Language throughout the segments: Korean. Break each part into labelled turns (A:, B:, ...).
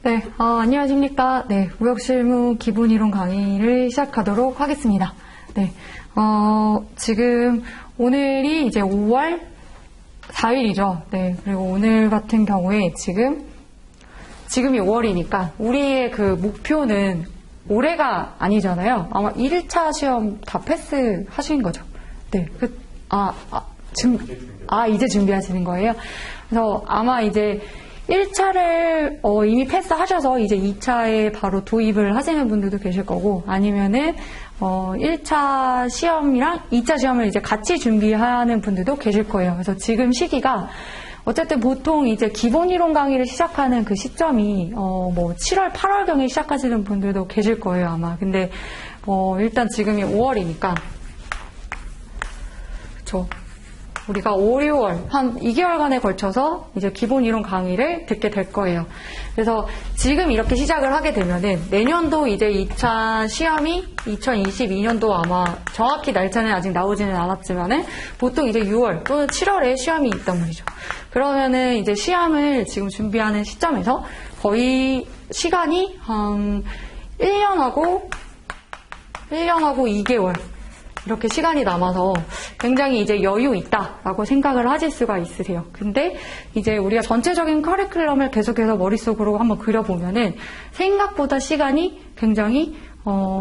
A: 네, 안녕하십니까. 네, 무역실무 기본이론 강의를 시작하도록 하겠습니다. 네, 지금 오늘이 이제 5월 4일이죠. 네, 그리고 오늘 같은 경우에 지금이 5월이니까 우리의 그 목표는 올해가 아니잖아요. 아마 1차 시험 다 패스 하신 거죠. 네, 이제 준비하시는 거예요? 그래서 아마 이제 1차를 이미 패스하셔서 이제 2차에 바로 도입을 하시는 분들도 계실 거고, 아니면은 1차 시험이랑 2차 시험을 이제 같이 준비하는 분들도 계실 거예요. 그래서 지금 시기가 어쨌든 보통 이제 기본 이론 강의를 시작하는 그 시점이 7월, 8월경에 시작하시는 분들도 계실 거예요, 아마. 근데 일단 지금이 5월이니까 그쵸. 우리가 5, 6월, 한 2개월간에 걸쳐서 이제 기본 이론 강의를 듣게 될 거예요. 그래서 지금 이렇게 시작을 하게 되면은 내년도 이제 2차 시험이 2022년도 아마 정확히 날짜는 아직 나오지는 않았지만은 보통 이제 6월 또는 7월에 시험이 있단 말이죠. 그러면은 이제 시험을 지금 준비하는 시점에서 거의 시간이 한 1년하고 2개월. 이렇게 시간이 남아서 굉장히 이제 여유 있다라고 생각을 하실 수가 있으세요. 근데 이제 우리가 전체적인 커리큘럼을 계속해서 머릿속으로 한번 그려보면은 생각보다 시간이 굉장히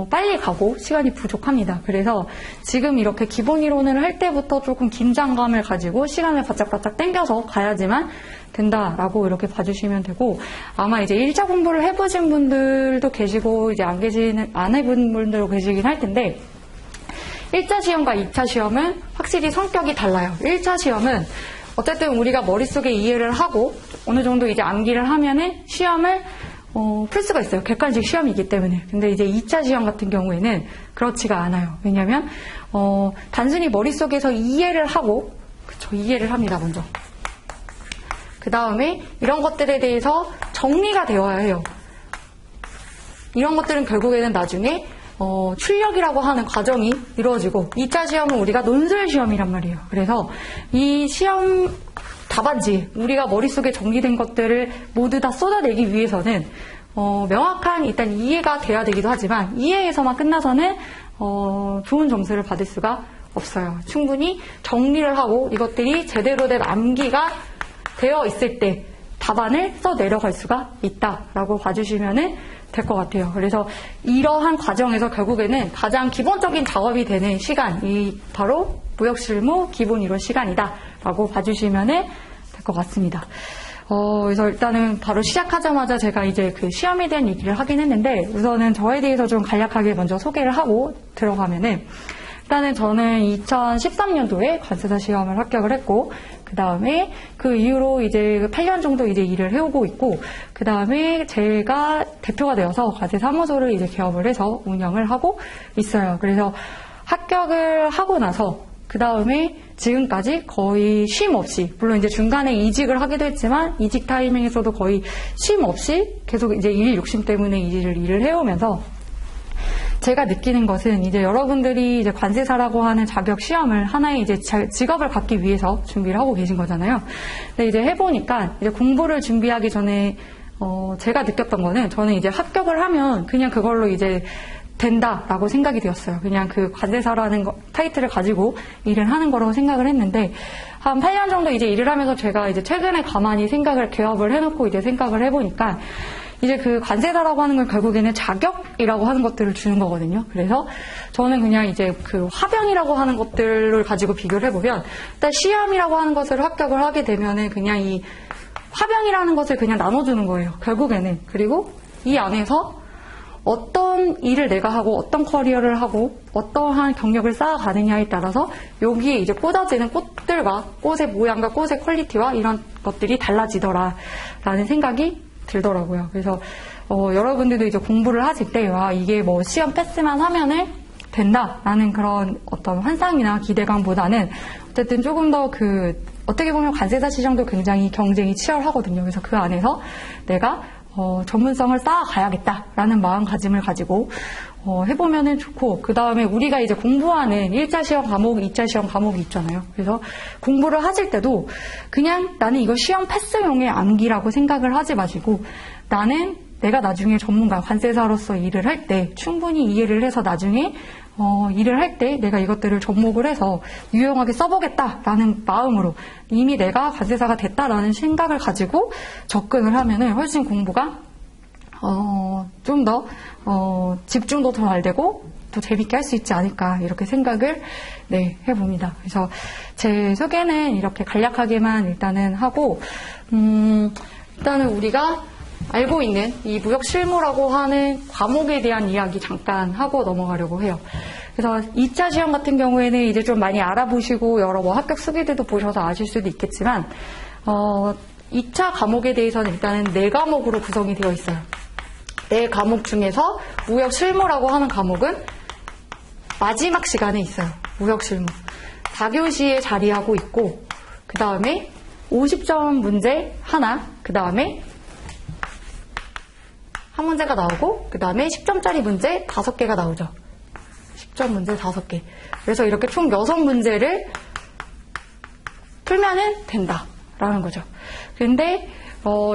A: 빨리 가고 시간이 부족합니다. 그래서 지금 이렇게 기본 이론을 할 때부터 조금 긴장감을 가지고 시간을 바짝바짝 당겨서 가야지만 된다라고 이렇게 봐주시면 되고, 아마 이제 1차 공부를 해보신 분들도 계시고 이제 안 해본 분들도 계시긴 할 텐데, 1차 시험과 2차 시험은 확실히 성격이 달라요. 1차 시험은 어쨌든 우리가 머릿속에 이해를 하고 어느 정도 이제 암기를 하면은 시험을 풀 수가 있어요. 객관식 시험이기 때문에. 근데 이제 2차 시험 같은 경우에는 그렇지가 않아요. 왜냐면 단순히 머릿속에서 이해를 하고, 이해를 합니다, 먼저. 그 다음에 이런 것들에 대해서 정리가 되어야 해요. 이런 것들은 결국에는 나중에 출력이라고 하는 과정이 이루어지고, 2차 시험은 우리가 논술 시험이란 말이에요. 그래서 이 시험 답안지, 우리가 머릿속에 정리된 것들을 모두 다 쏟아내기 위해서는 명확한 일단 이해가 돼야 되기도 하지만, 이해에서만 끝나서는 좋은 점수를 받을 수가 없어요. 충분히 정리를 하고 이것들이 제대로 된 암기가 되어 있을 때 답안을 써내려갈 수가 있다라고 봐주시면은 될 것 같아요. 그래서 이러한 과정에서 결국에는 가장 기본적인 작업이 되는 시간이 바로 무역실무 기본 이론 시간이다라고 봐주시면 될 것 같습니다. 그래서 일단은 바로 시작하자마자 제가 이제 그 시험에 대한 얘기를 하긴 했는데, 우선은 저에 대해서 좀 간략하게 먼저 소개를 하고 들어가면은, 일단은 저는 2013년도에 관세사 시험을 합격을 했고, 그 다음에 그 이후로 이제 8년 정도 이제 일을 해오고 있고, 그 다음에 제가 대표가 되어서 관세 사무소를 이제 개업을 해서 운영을 하고 있어요. 그래서 합격을 하고 나서 그 다음에 지금까지 거의 쉼 없이, 물론 이제 중간에 이직을 하기도 했지만 이직 타이밍에서도 거의 쉼 없이 계속 이제 일 욕심 때문에 일을 해오면서 제가 느끼는 것은, 이제 여러분들이 이제 관세사라고 하는 자격 시험을 하나의 이제 직업을 갖기 위해서 준비를 하고 계신 거잖아요. 근데 이제 해보니까 이제 공부를 준비하기 전에 제가 느꼈던 거는, 저는 이제 합격을 하면 그냥 그걸로 이제 된다라고 생각이 되었어요. 그냥 그 관세사라는 타이틀을 가지고 일을 하는 거라고 생각을 했는데, 한 8년 정도 이제 일을 하면서 제가 이제 최근에 가만히 개업을 해놓고 이제 생각을 해보니까, 이제 그 관세사라고 하는 건 결국에는 자격이라고 하는 것들을 주는 거거든요. 그래서 저는 그냥 이제 그 화병이라고 하는 것들을 가지고 비교를 해보면, 일단 시험이라고 하는 것을 합격을 하게 되면은 그냥 이 화병이라는 것을 그냥 나눠주는 거예요, 결국에는. 그리고 이 안에서 어떤 일을 내가 하고 어떤 커리어를 하고 어떠한 경력을 쌓아가느냐에 따라서 여기에 이제 꽂아지는 꽃들과 꽃의 모양과 꽃의 퀄리티와 이런 것들이 달라지더라라는 생각이 들더라고요. 그래서 여러분들도 이제 공부를 하실 때, 이게 뭐 시험 패스만 하면은 된다라는 그런 어떤 환상이나 기대감보다는 어쨌든 조금 더 어떻게 보면 관세사 시장도 굉장히 경쟁이 치열하거든요. 그래서 그 안에서 내가 전문성을 쌓아가야겠다라는 마음가짐을 가지고 해보면은 좋고, 그 다음에 우리가 이제 공부하는 1차 시험 과목, 2차 시험 과목이 있잖아요. 그래서 공부를 하실 때도 그냥 나는 이거 시험 패스용의 암기라고 생각을 하지 마시고, 나는 내가 나중에 전문가, 관세사로서 일을 할 때 충분히 이해를 해서 나중에 일을 할 때 내가 이것들을 접목을 해서 유용하게 써보겠다라는 마음으로 이미 내가 관세사가 됐다라는 생각을 가지고 접근을 하면은 훨씬 공부가 좀 더 집중도 더 잘 되고 또 재밌게 할 수 있지 않을까 이렇게 생각을 해봅니다. 그래서 제 소개는 이렇게 간략하게만 일단은 하고 일단은 우리가 알고 있는 이 무역실무라고 하는 과목에 대한 이야기 잠깐 하고 넘어가려고 해요. 그래서 2차 시험 같은 경우에는 이제 좀 많이 알아보시고 여러 합격 수기들도 보셔서 아실 수도 있겠지만 2차 과목에 대해서는 일단은 4과목으로 구성이 되어 있어요. 4과목 중에서 무역실무라고 하는 과목은 마지막 시간에 있어요. 무역실무 4교시에 자리하고 있고 그 다음에 50점 문제 하나, 그 다음에 한 문제가 나오고 그 다음에 10점짜리 문제 5개가 나오죠. 10점 문제 5개. 그래서 이렇게 총 6문제를 풀면은 된다라는 거죠. 근데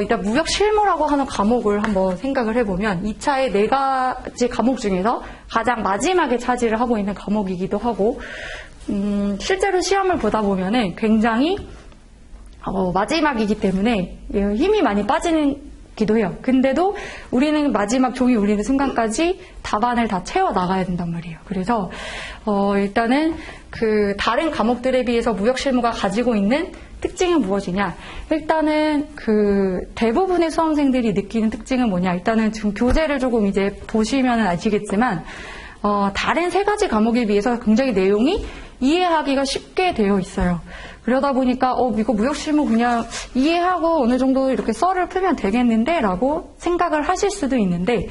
A: 일단 무역실무라고 하는 과목을 한번 생각을 해보면 2차의 4가지 과목 중에서 가장 마지막에 차지를 하고 있는 과목이기도 하고 실제로 시험을 보다 보면은 굉장히 마지막이기 때문에 힘이 많이 빠지기도 해요. 근데도 우리는 마지막 종이 울리는 순간까지 답안을 다 채워 나가야 된단 말이에요. 그래서 일단은 그 다른 과목들에 비해서 무역실무가 가지고 있는 특징은 무엇이냐? 일단은 그 대부분의 수험생들이 느끼는 특징은 뭐냐? 일단은 지금 교재를 조금 이제 보시면 아시겠지만 다른 3가지 과목에 비해서 굉장히 내용이 이해하기가 쉽게 되어 있어요. 그러다 보니까 이거 무역실무 그냥 이해하고 어느 정도 이렇게 썰을 풀면 되겠는데 라고 생각을 하실 수도 있는데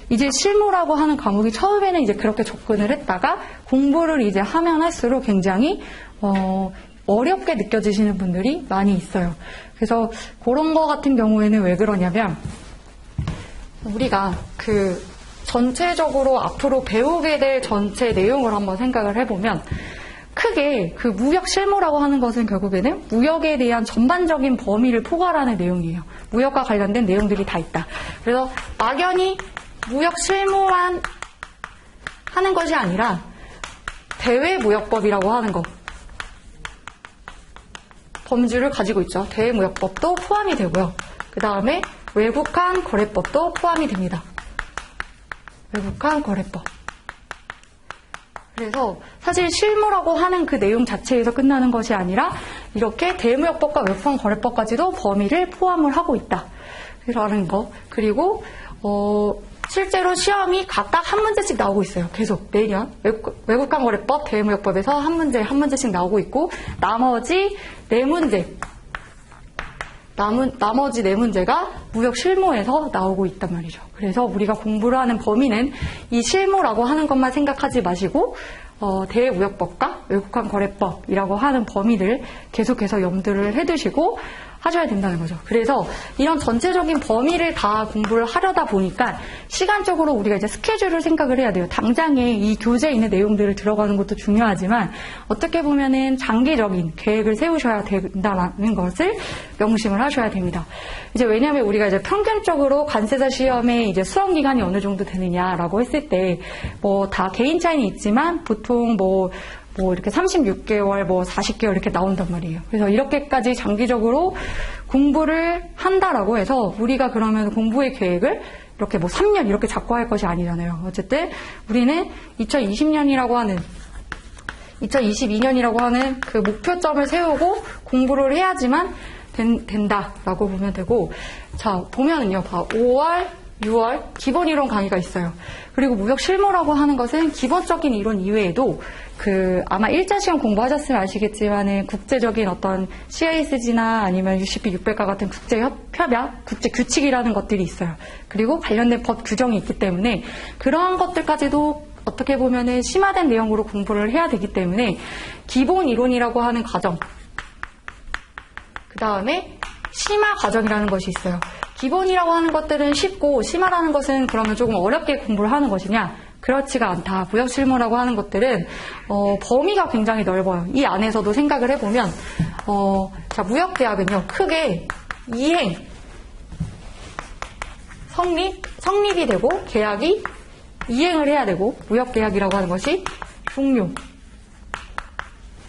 A: 이제 실무라고 하는 과목이 처음에는 이제 그렇게 접근을 했다가 공부를 이제 하면 할수록 굉장히 어렵게 느껴지시는 분들이 많이 있어요. 그래서 그런 거 같은 경우에는 왜 그러냐면 우리가 그 전체적으로 앞으로 배우게 될 전체 내용을 한번 생각을 해보면 크게 그 무역 실무라고 하는 것은 결국에는 무역에 대한 전반적인 범위를 포괄하는 내용이에요. 무역과 관련된 내용들이 다 있다. 그래서 막연히 무역 실무만 하는 것이 아니라 대외무역법이라고 하는 것 범주를 가지고 있죠. 대외무역법도 포함이 되고요. 그 다음에 외국환 거래법도 포함이 됩니다. 외국환 거래법. 그래서 사실 실무라고 하는 그 내용 자체에서 끝나는 것이 아니라 이렇게 대외무역법과 외국환 거래법까지도 범위를 포함을 하고 있다. 라는 거. 그리고 실제로 시험이 각각 한 문제씩 나오고 있어요. 계속 매년 외국환 거래법, 대외무역법에서 한 문제씩 나오고 있고 나머지 4문제 나머지 4문제가 무역 실무에서 나오고 있단 말이죠. 그래서 우리가 공부를 하는 범위는 이 실무라고 하는 것만 생각하지 마시고 대외무역법과 외국환 거래법이라고 하는 범위를 계속해서 염두를 해두시고 하셔야 된다는 거죠. 그래서 이런 전체적인 범위를 다 공부를 하려다 보니까 시간적으로 우리가 이제 스케줄을 생각을 해야 돼요. 당장에 이 교재에 있는 내용들을 들어가는 것도 중요하지만 어떻게 보면은 장기적인 계획을 세우셔야 된다는 것을 명심을 하셔야 됩니다. 이제 왜냐하면 우리가 이제 평균적으로 관세사 시험에 이제 수험 기간이 어느 정도 되느냐라고 했을 때 뭐 다 개인 차이는 있지만 보통 뭐 이렇게 36개월, 40개월 이렇게 나온단 말이에요. 그래서 이렇게까지 장기적으로 공부를 한다라고 해서 우리가 그러면 공부의 계획을 이렇게 3년 이렇게 잡고 할 것이 아니잖아요. 어쨌든 우리는 2020년이라고 하는 2022년이라고 하는 그 목표점을 세우고 공부를 해야지만 된다라고 보면 되고, 자, 보면은요, 5월, 6월 기본 이론 강의가 있어요. 그리고 무역 실무라고 하는 것은 기본적인 이론 이외에도 아마 1차 시험 공부하셨으면 아시겠지만은 국제적인 어떤 CISG나 아니면 UCP 600과 같은 국제 협약, 국제 규칙이라는 것들이 있어요. 그리고 관련된 법 규정이 있기 때문에 그러한 것들까지도 어떻게 보면은 심화된 내용으로 공부를 해야 되기 때문에 기본 이론이라고 하는 과정, 그 다음에 심화 과정이라는 것이 있어요. 기본이라고 하는 것들은 쉽고 심화라는 것은 그러면 조금 어렵게 공부를 하는 것이냐? 그렇지가 않다. 무역 실무라고 하는 것들은 범위가 굉장히 넓어요. 이 안에서도 생각을 해보면 자, 무역대학은요 크게 이행, 성립이 되고 계약이 이행을 해야 되고 무역계약이라고 하는 것이 종료.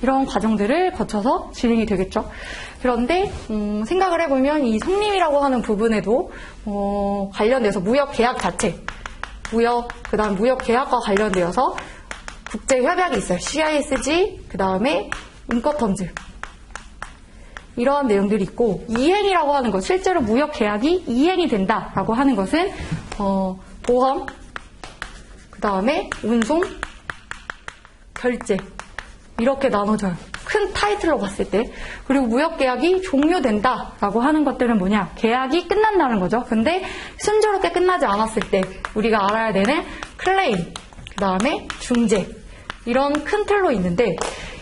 A: 이런 과정들을 거쳐서 진행이 되겠죠. 그런데 생각을 해보면 이 성립이라고 하는 부분에도 관련돼서 무역계약 자체, 그다음 무역계약과 관련되어서 국제협약이 있어요. CISG, 그 다음에 인커텀즈. 이러한 내용들이 있고, 이행이라고 하는 것, 실제로 무역계약이 이행이 된다라고 하는 것은 보험, 그 다음에 운송, 결제 이렇게 나눠져요. 큰 타이틀로 봤을 때. 그리고 무역계약이 종료된다라고 하는 것들은 뭐냐? 계약이 끝난다는 거죠. 근데 순조롭게 끝나지 않았을 때 우리가 알아야 되는 클레임, 그 다음에 중재 이런 큰 틀로 있는데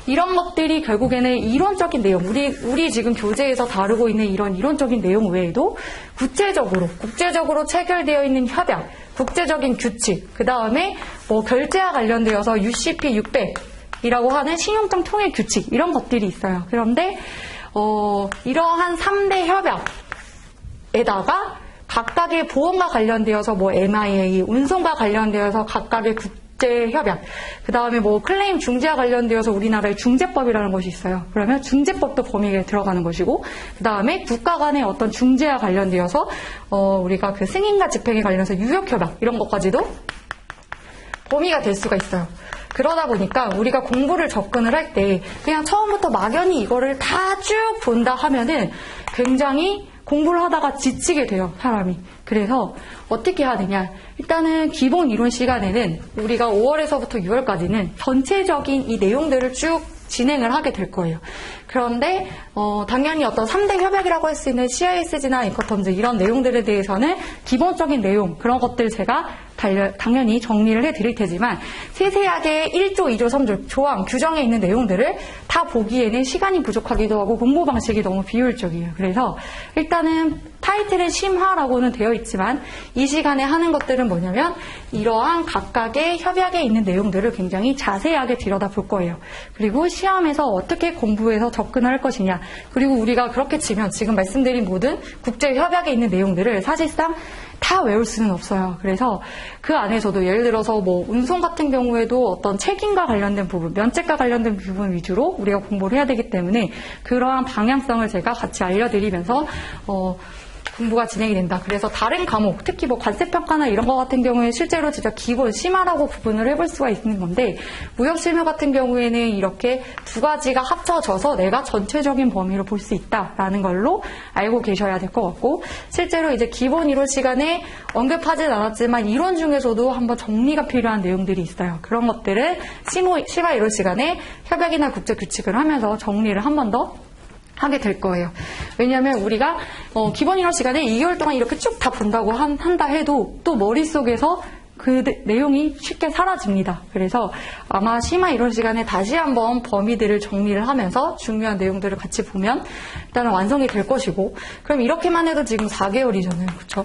A: 이런 것들이 결국에는 이론적인 내용, 우리 지금 교재에서 다루고 있는 이런 이론적인 내용 외에도 국제적으로 체결되어 있는 협약, 국제적인 규칙, 그 다음에 결제와 관련되어서 UCP 600이라고 하는 신용장 통일 규칙, 이런 것들이 있어요. 그런데, 이러한 3대 협약에다가 각각의 보험과 관련되어서 MIA, 운송과 관련되어서 각각의 국제협약, 그 다음에 클레임 중재와 관련되어서 우리나라의 중재법이라는 것이 있어요. 그러면 중재법도 범위에 들어가는 것이고, 그 다음에 국가 간의 어떤 중재와 관련되어서, 우리가 그 승인과 집행에 관련해서 유역협약, 이런 것까지도 범위가 될 수가 있어요. 그러다 보니까 우리가 공부를 접근을 할 때 그냥 처음부터 막연히 이거를 다 쭉 본다 하면은 굉장히 공부를 하다가 지치게 돼요, 사람이. 그래서 어떻게 해야 되냐. 일단은 기본 이론 시간에는 우리가 5월에서부터 6월까지는 전체적인 이 내용들을 쭉 진행을 하게 될 거예요. 그런데 당연히 어떤 3대 협약이라고 할 수 있는 CISG나 인커텀즈 이런 내용들에 대해서는 기본적인 내용, 그런 것들 제가 당연히 정리를 해드릴 테지만 세세하게 1조, 2조, 3조 조항, 규정에 있는 내용들을 다 보기에는 시간이 부족하기도 하고 공부 방식이 너무 비효율적이에요. 그래서 일단은 타이틀은 심화라고는 되어 있지만 이 시간에 하는 것들은 뭐냐면 이러한 각각의 협약에 있는 내용들을 굉장히 자세하게 들여다볼 거예요. 그리고 시험에서 어떻게 공부해서 접근을 할 것이냐. 그리고 우리가 그렇게 치면 지금 말씀드린 모든 국제협약에 있는 내용들을 사실상 다 외울 수는 없어요. 그래서 그 안에서도 예를 들어서 운송 같은 경우에도 어떤 책임과 관련된 부분, 면책과 관련된 부분 위주로 우리가 공부를 해야 되기 때문에 그러한 방향성을 제가 같이 알려드리면서 공부가 진행이 된다. 그래서 다른 과목, 특히 관세평가나 이런 거 같은 경우에 실제로 진짜 기본 심화라고 구분을 해볼 수가 있는 건데 무역실무 같은 경우에는 이렇게 두 가지가 합쳐져서 내가 전체적인 범위로 볼 수 있다라는 걸로 알고 계셔야 될 것 같고 실제로 이제 기본 이론 시간에 언급하진 않았지만 이론 중에서도 한번 정리가 필요한 내용들이 있어요. 그런 것들은 심화 이론 시간에 협약이나 국제규칙을 하면서 정리를 한 번 더 하게 될 거예요. 왜냐하면 우리가 기본 이론 시간에 2개월 동안 이렇게 쭉 다 본다고 한다 해도 또 머릿속에서 그 내용이 쉽게 사라집니다. 그래서 아마 심화 이론 시간에 다시 한번 범위들을 정리를 하면서 중요한 내용들을 같이 보면 일단은 완성이 될 것이고 그럼 이렇게만 해도 지금 4개월이잖아요. 그렇죠?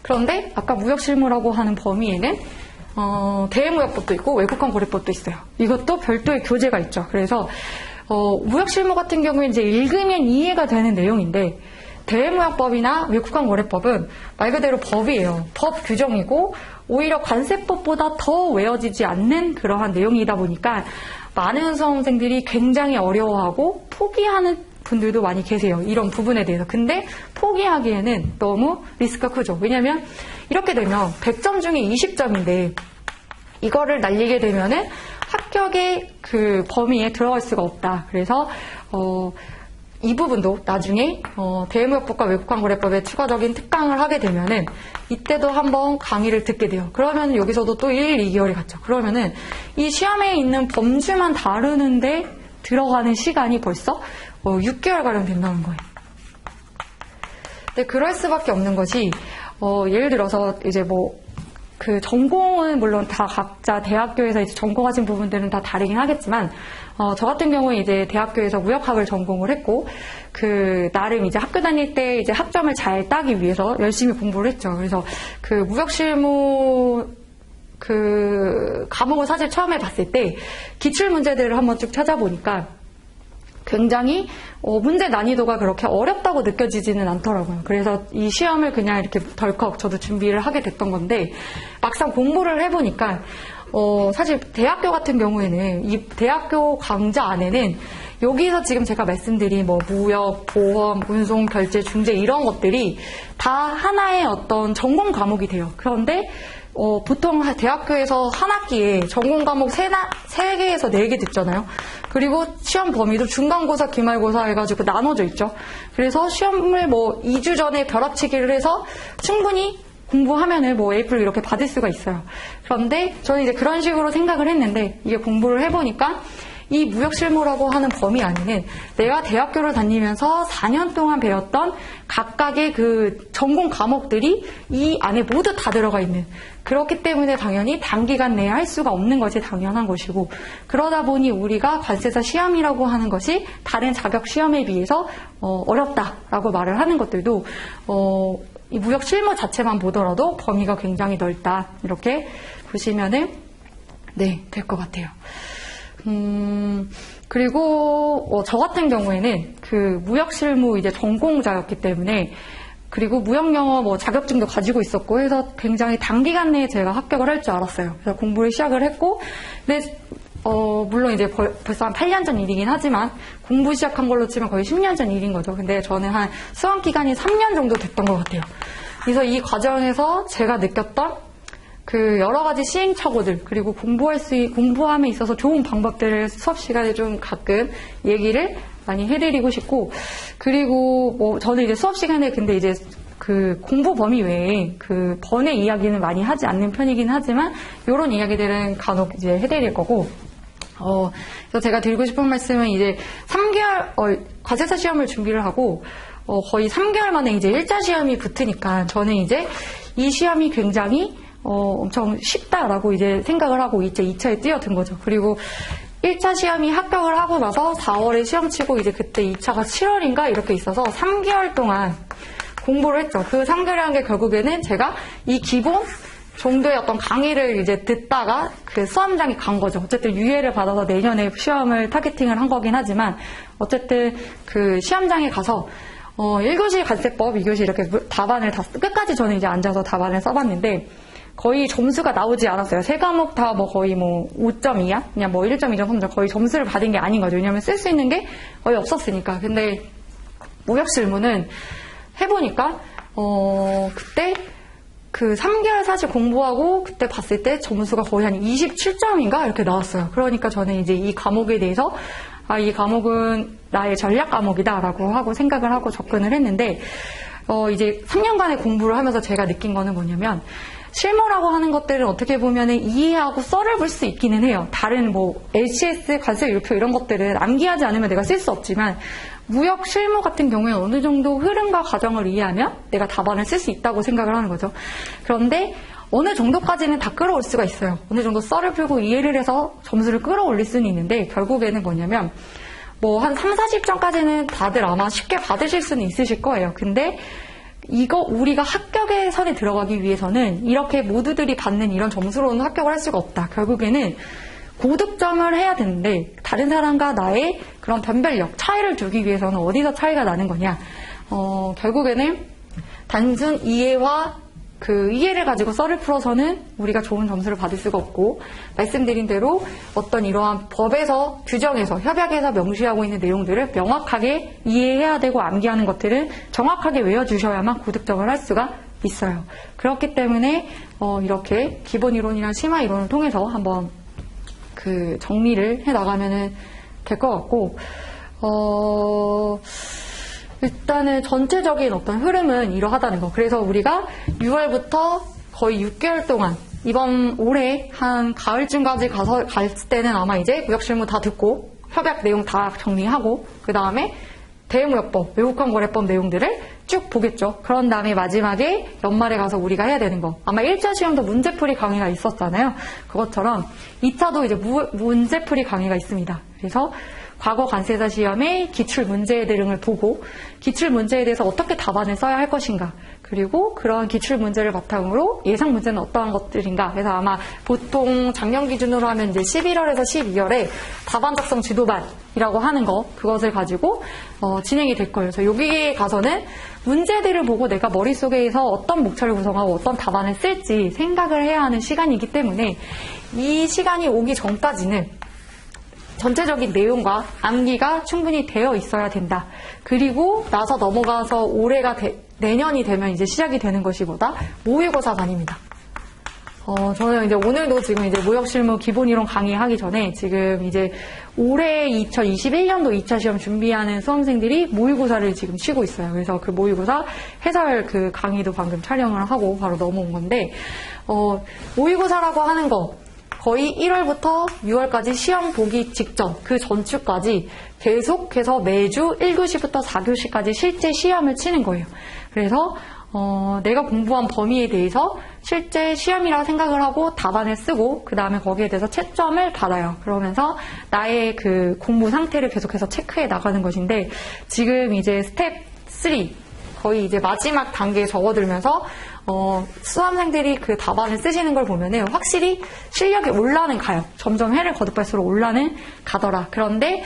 A: 그런데 아까 무역실무라고 하는 범위에는 대외무역법도 있고 외국환 거래법도 있어요. 이것도 별도의 교재가 있죠. 그래서 무역실무 같은 경우에 이제 읽으면 이해가 되는 내용인데 대외무역법이나 외국환 거래법은 말 그대로 법이에요. 법 규정이고 오히려 관세법보다 더 외워지지 않는 그러한 내용이다 보니까 많은 수험생들이 굉장히 어려워하고 포기하는 분들도 많이 계세요. 이런 부분에 대해서. 근데 포기하기에는 너무 리스크가 크죠. 왜냐면 이렇게 되면 100점 중에 20점인데 이거를 날리게 되면은 합격의 그 범위에 들어갈 수가 없다. 그래서 이 부분도 나중에 대외무역법과 외국환거래법에 추가적인 특강을 하게 되면은 이때도 한번 강의를 듣게 돼요. 그러면 여기서도 또 1, 2개월이 갔죠. 그러면은 이 시험에 있는 범주만 다루는데 들어가는 시간이 벌써 6개월가량 된다는 거예요. 근데 그럴 수밖에 없는 것이 예를 들어서 이제 그 전공은 물론 다 각자 대학교에서 이제 전공하신 부분들은 다 다르긴 하겠지만 저 같은 경우에 이제 대학교에서 무역학을 전공을 했고 그 나름 이제 학교 다닐 때 이제 학점을 잘 따기 위해서 열심히 공부를 했죠. 그래서 그 무역실무 그 과목을 사실 처음에 봤을 때 기출 문제들을 한번 쭉 찾아보니까 굉장히 문제 난이도가 그렇게 어렵다고 느껴지지는 않더라고요. 그래서 이 시험을 그냥 이렇게 덜컥 저도 준비를 하게 됐던 건데 막상 공부를 해보니까 사실 대학교 같은 경우에는 이 대학교 강좌 안에는 여기서 지금 제가 말씀드린 뭐 무역, 보험, 운송, 결제, 중재 이런 것들이 다 하나의 어떤 전공 과목이 돼요. 그런데 보통 대학교에서 한 학기에 전공 과목 3개에서 4개 듣잖아요. 그리고 시험 범위도 중간고사, 기말고사 해가지고 나눠져 있죠. 그래서 시험을 뭐 2주 전에 벼락치기를 해서 충분히 공부하면은 뭐 A+ 이렇게 받을 수가 있어요. 그런데 저는 이제 그런 식으로 생각을 했는데 이게 공부를 해보니까 이 무역실무라고 하는 범위 안에는 내가 대학교를 다니면서 4년 동안 배웠던 각각의 그 전공 과목들이 이 안에 모두 다 들어가 있는, 그렇기 때문에 당연히 단기간 내에 할 수가 없는 것이 당연한 것이고, 그러다 보니 우리가 관세사 시험이라고 하는 것이 다른 자격 시험에 비해서 어렵다라고 말을 하는 것들도 이 무역 실무 자체만 보더라도 범위가 굉장히 넓다, 이렇게 보시면은 될 것 같아요. 그리고 저 같은 경우에는 그 무역 실무 이제 전공자였기 때문에, 그리고 무역 영어 뭐 자격증도 가지고 있었고 해서 굉장히 단기간 내에 제가 합격을 할 줄 알았어요. 그래서 공부를 시작을 했고, 근데 물론 이제 벌써 한 8년 전 일이긴 하지만 공부 시작한 걸로 치면 거의 10년 전 일인 거죠. 근데 저는 한 수강 기간이 3년 정도 됐던 것 같아요. 그래서 이 과정에서 제가 느꼈던 그 여러 가지 시행착오들, 그리고 공부함에 있어서 좋은 방법들을 수업 시간에 좀 가끔 얘기를 많이 해드리고 싶고, 그리고 뭐 저는 이제 수업 시간에 근데 이제 그 공부 범위 외에 그 번외 이야기는 많이 하지 않는 편이긴 하지만 이런 이야기들은 간혹 이제 해드릴 거고, 그래서 제가 드리고 싶은 말씀은 이제 3개월 과세사 시험을 준비를 하고 거의 3개월 만에 이제 1차 시험이 붙으니까 저는 이제 이 시험이 굉장히 엄청 쉽다라고 이제 생각을 하고 이제 2차에 뛰어든 거죠. 그리고 1차 시험이 합격을 하고 나서 4월에 시험 치고 이제 그때 2차가 7월인가 이렇게 있어서 3개월 동안 공부를 했죠. 그 3개월이라는 게 결국에는 제가 이 기본 정도의 어떤 강의를 이제 듣다가 그 수험장에 간 거죠. 어쨌든 유예를 받아서 내년에 시험을 타겟팅을 한 거긴 하지만 어쨌든 그 시험장에 가서 1교시 관세법, 2교시 이렇게 답안을 다 끝까지 저는 이제 앉아서 답안을 써봤는데 거의 점수가 나오지 않았어요. 3과목 다 뭐 거의 뭐 5.2야? 그냥 뭐 1.2점, 3점 거의 점수를 받은 게 아닌 거죠. 왜냐면 쓸 수 있는 게 거의 없었으니까. 근데 무역실무는 해보니까 그때 그 3개월 사실 공부하고 그때 봤을 때 점수가 거의 한 27점인가 이렇게 나왔어요. 그러니까 저는 이제 이 과목에 대해서 이 과목은 나의 전략 과목이다라고 하고 생각을 하고 접근을 했는데 이제 3년간의 공부를 하면서 제가 느낀 거는 뭐냐면 실무라고 하는 것들은 어떻게 보면은 이해하고 썰을 볼 수 있기는 해요. 다른 뭐 LCS, 관세 율표 이런 것들은 암기하지 않으면 내가 쓸 수 없지만 무역 실무 같은 경우에 어느 정도 흐름과 과정을 이해하면 내가 답안을 쓸 수 있다고 생각을 하는 거죠. 그런데 어느 정도까지는 다 끌어올 수가 있어요. 어느 정도 썰을 풀고 이해를 해서 점수를 끌어올릴 수는 있는데 결국에는 뭐냐면 뭐 한 3, 40점까지는 다들 아마 쉽게 받으실 수는 있으실 거예요. 근데 이거 우리가 합격의 선에 들어가기 위해서는 이렇게 모두들이 받는 이런 점수로는 합격을 할 수가 없다. 결국에는 고득점을 해야 되는데 다른 사람과 나의 그런 변별력, 차이를 두기 위해서는 어디서 차이가 나는 거냐. 결국에는 단순 이해와 그 이해를 가지고 썰을 풀어서는 우리가 좋은 점수를 받을 수가 없고, 말씀드린 대로 어떤 이러한 법에서 규정에서 협약에서 명시하고 있는 내용들을 명확하게 이해해야 되고 암기하는 것들은 정확하게 외워주셔야만 고득점을 할 수가 있어요. 그렇기 때문에 이렇게 기본 이론이랑 심화 이론을 통해서 한번 그 정리를 해 나가면은 될 것 같고, 일단은 전체적인 어떤 흐름은 이러하다는 거. 그래서 우리가 6월부터 거의 6개월 동안 이번 올해 한 가을쯤까지 갈 때는 아마 이제 무역실무 다 듣고 협약 내용 다 정리하고 그 다음에 대외무역법, 외국환거래법 내용들을 쭉 보겠죠. 그런 다음에 마지막에 연말에 가서 우리가 해야 되는 거. 아마 1차 시험도 문제풀이 강의가 있었잖아요. 그것처럼 2차도 이제 문제풀이 강의가 있습니다. 그래서 과거 관세사 시험의 기출 문제 등을 보고 기출 문제에 대해서 어떻게 답안을 써야 할 것인가, 그리고 그런 기출 문제를 바탕으로 예상 문제는 어떠한 것들인가. 그래서 아마 보통 작년 기준으로 하면 이제 11월에서 12월에 답안 작성 지도반이라고 하는 그것을 가지고 진행이 될 거예요. 그래서 여기에 가서는 문제들을 보고 내가 머릿속에서 어떤 목차를 구성하고 어떤 답안을 쓸지 생각을 해야 하는 시간이기 때문에 이 시간이 오기 전까지는 전체적인 내용과 암기가 충분히 되어 있어야 된다. 그리고 나서 넘어가서 내년이 되면 이제 시작이 되는 것이 뭐다? 모의고사가 아닙니다. 저는 이제 오늘도 지금 이제 무역실무 기본이론 강의하기 전에 지금 이제 올해 2021년도 2차 시험 준비하는 수험생들이 모의고사를 지금 치고 있어요. 그래서 그 모의고사 해설 그 강의도 방금 촬영을 하고 바로 넘어온 건데, 모의고사라고 하는 거 거의 1월부터 6월까지 시험 보기 직전 그 전주까지 계속해서 매주 1교시부터 4교시까지 실제 시험을 치는 거예요. 그래서 내가 공부한 범위에 대해서 실제 시험이라고 생각을 하고 답안을 쓰고 그 다음에 거기에 대해서 채점을 받아요. 그러면서 나의 그 공부 상태를 계속해서 체크해 나가는 것인데, 지금 이제 스텝 3 거의 이제 마지막 단계에 접어들면서 수험생들이 그 답안을 쓰시는 걸 보면은 확실히 실력이 올라는 가요. 점점 해를 거듭할수록 올라는 가더라. 그런데